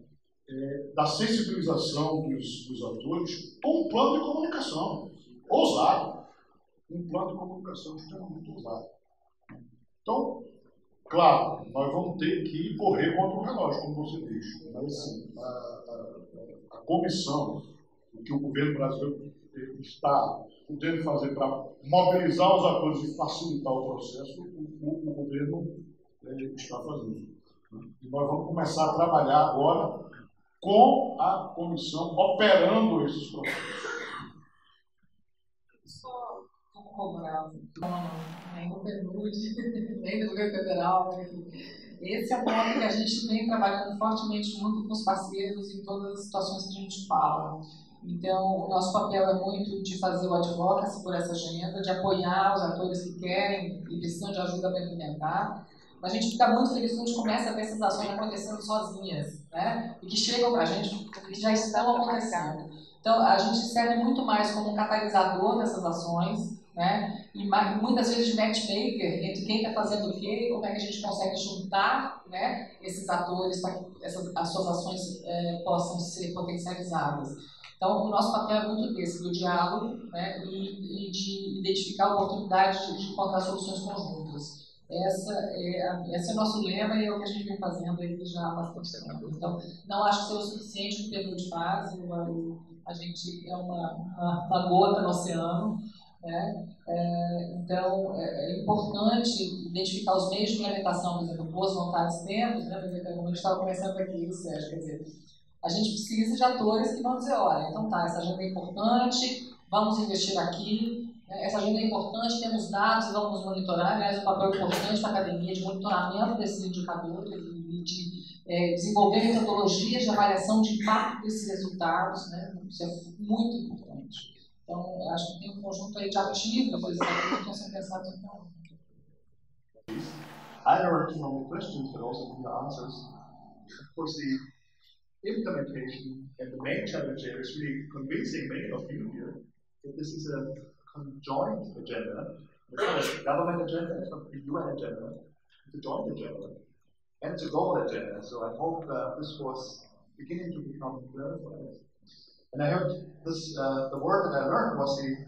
Da sensibilização dos atores, com um plano de comunicação ousado, um plano de comunicação extremamente ousado. Então, claro, nós vamos ter que correr contra o relógio, como você disse, mas assim, a comissão, o que o governo brasileiro está podendo fazer para mobilizar os atores e facilitar o processo, o governo está fazendo. E nós vamos começar a trabalhar agora com a comissão operando esses processos. Só cobrar, nem do PNUD, nem do governo federal. Esse é um ponto que a gente vem trabalhando fortemente junto com os parceiros em todas as situações que a gente fala. Então, o nosso papel é muito de fazer o advocacy por essa agenda, de apoiar os atores que querem e precisam de ajuda para implementar. A gente fica muito feliz quando a gente começa a ver essas ações acontecendo sozinhas, né? E que chegam para a gente, que já estão acontecendo. Então, a gente serve muito mais como um catalisador dessas ações, né? E muitas vezes de matchmaker entre quem está fazendo o quê e como é que a gente consegue juntar, né, esses atores para que as suas ações possam ser potencializadas. Então, o nosso papel é muito desse, do diálogo, né, e de identificar oportunidades de encontrar soluções conjuntas. Esse é o nosso lema e é o que a gente vem fazendo aí já há bastante tempo. Então, não acho que seja o suficiente no período de fase, a gente é uma gota no oceano, né? Então, é importante identificar os meios de implementação, por exemplo, boas vontades temos, né? Como a gente estava conversando aqui, Sérgio, quer dizer, a gente precisa de atores que vão dizer, olha, então tá, essa agenda é importante, vamos investir aqui, essa agenda é importante, temos dados, vamos monitorar, aliás, um papel importante para a academia de monitoramento desses indicadores e de desenvolver metodologias de avaliação de impacto desses resultados, né? Isso é muito importante. Então, acho que tem um conjunto aí de ativos que estão sendo pensados em conjunto. I learned from the questions, but also from the answers. Of course, the implementation and the main challenge here is really convincing many of you here that this is a conjoint agenda. It's not a government agenda, it's not a UN agenda, it's a joint agenda. And it's a global agenda, so I hope this was beginning to become clarified. And I heard this, the word that I learned was the